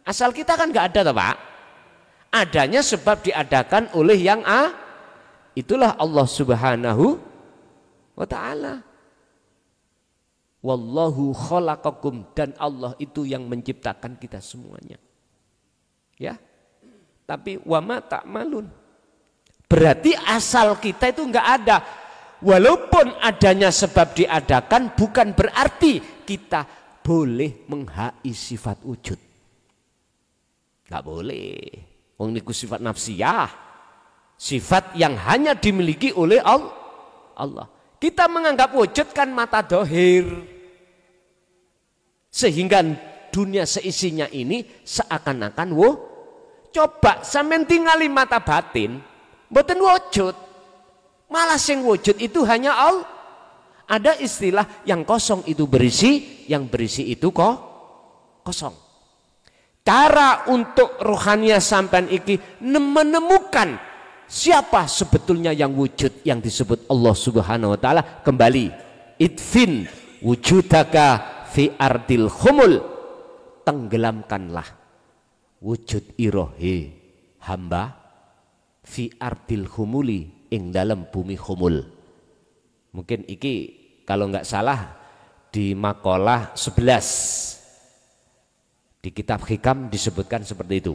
Asal kita kan nggak ada toh Pak. Adanya sebab diadakan oleh yang itulah Allah Subhanahu wa ta'ala. Wallahu khalaqakum, dan Allah itu yang menciptakan kita semuanya. Ya. Tapi wama ta'malun. Berarti asal kita itu enggak ada. Walaupun adanya sebab diadakan bukan berarti kita boleh menghai sifat wujud. Enggak boleh. Wong niku sifat nafsiyah. Sifat yang hanya dimiliki oleh Allah. Kita menganggap wujud kan mata dohir. Sehingga dunia seisinya ini seakan-akan coba sampean tingali mata batin, mboten wujud. Malah sing wujud itu hanya Allah. Ada istilah yang kosong itu berisi, yang berisi itu kosong. Cara untuk rohania sampean iki menemukan siapa sebetulnya yang wujud yang disebut Allah Subhanahu wa taala, kembali idfin wujudaka fi ardil khumul, tenggelamkanlah wujud irohe hamba fi ardil khumuli, ing dalam bumi khumul. Mungkin iki kalau nggak salah di makalah 11 di kitab Hikam disebutkan seperti itu.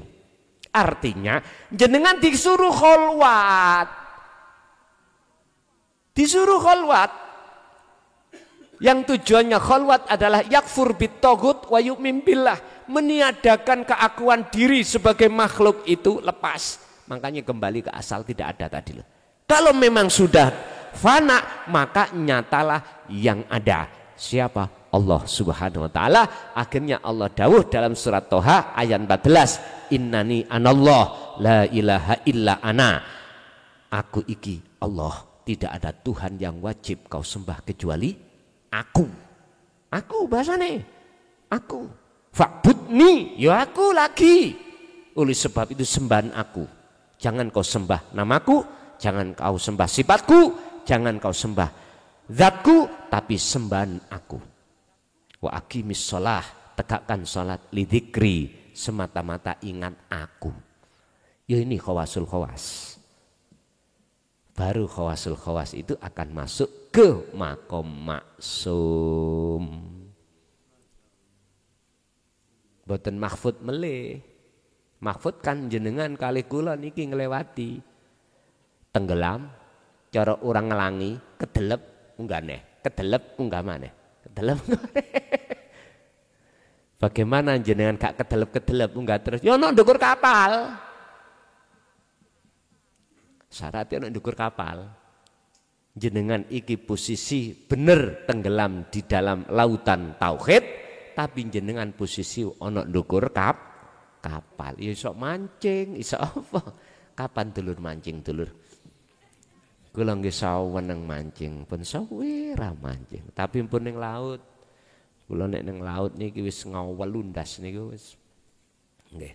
Artinya jenengan disuruh kholwat. Disuruh kholwat. Yang tujuannya kholwat adalah yakfur bitogut wa yu'min billah, meniadakan keakuan diri sebagai makhluk itu lepas. Makanya kembali ke asal, tidak ada tadi. Kalau memang sudah fana, maka nyatalah yang ada. Siapa? Allah Subhanahu wa ta'ala. Akhirnya Allah dawuh dalam surat Toha ayat 14, innani anallah la ilaha illa ana. Aku iki Allah, tidak ada Tuhan yang wajib kau sembah kecuali aku. Aku bahasane aku. Fa'budni, ya aku lagi. Oleh sebab itu sembahan aku. Jangan kau sembah namaku, jangan kau sembah sifatku, jangan kau sembah zatku, tapi sembahan aku. Wa aqimis sholah, tegakkan sholat lidzikri, semata-mata ingat aku. Ya ini khawasul khawas. Baru khawasul khawas itu akan masuk ke makom maksum. Boten mahfud meleh. Mahfud kan jenengan kali kula niki ngelewati. Tenggelam, cara orang ngelangi, kedelep unggah neh, kedelep unggah maneh. Kedelep. Bagaimana jenengan gak kedelep-kedelep unggah terus? Ya ono ndukur kapal. Syaratnya ono ndukur kapal. Jenengan iki posisi bener tenggelam di dalam lautan tauhid, tapi jenengan posisi ono ndukur kapal. Ya iso mancing, iso apa? Kapan dulur mancing dulur? Kula nggih saweneng mancing, pun sawira mancing, tapi pun ning laut. Kula nek ning laut niki wis ngawelundas niku wis. Nggih.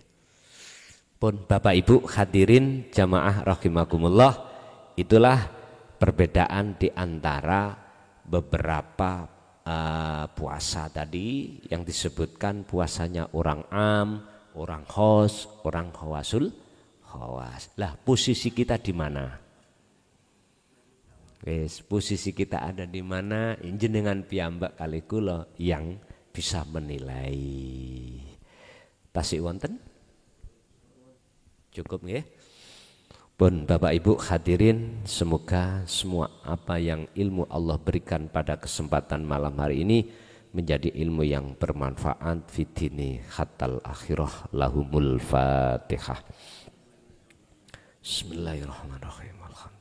Pun Bapak Ibu hadirin jamaah rahimakumullah, itulah perbedaan di antara beberapa puasa tadi yang disebutkan puasanya orang am, orang khos, orang khawasul khawas. Lah posisi kita di mana? Wes, posisi kita ada di mana? Jenengan piyambak kali kula yang bisa menilai. Tasik wonten? Cukup nggih? Pun Bapak Ibu hadirin, semoga semua apa yang ilmu Allah berikan pada kesempatan malam hari ini menjadi ilmu yang bermanfaat fitini hatal akhirah. Lahumul Fatihah. Bismillahirrahmanirrahim. Alhamdulillah.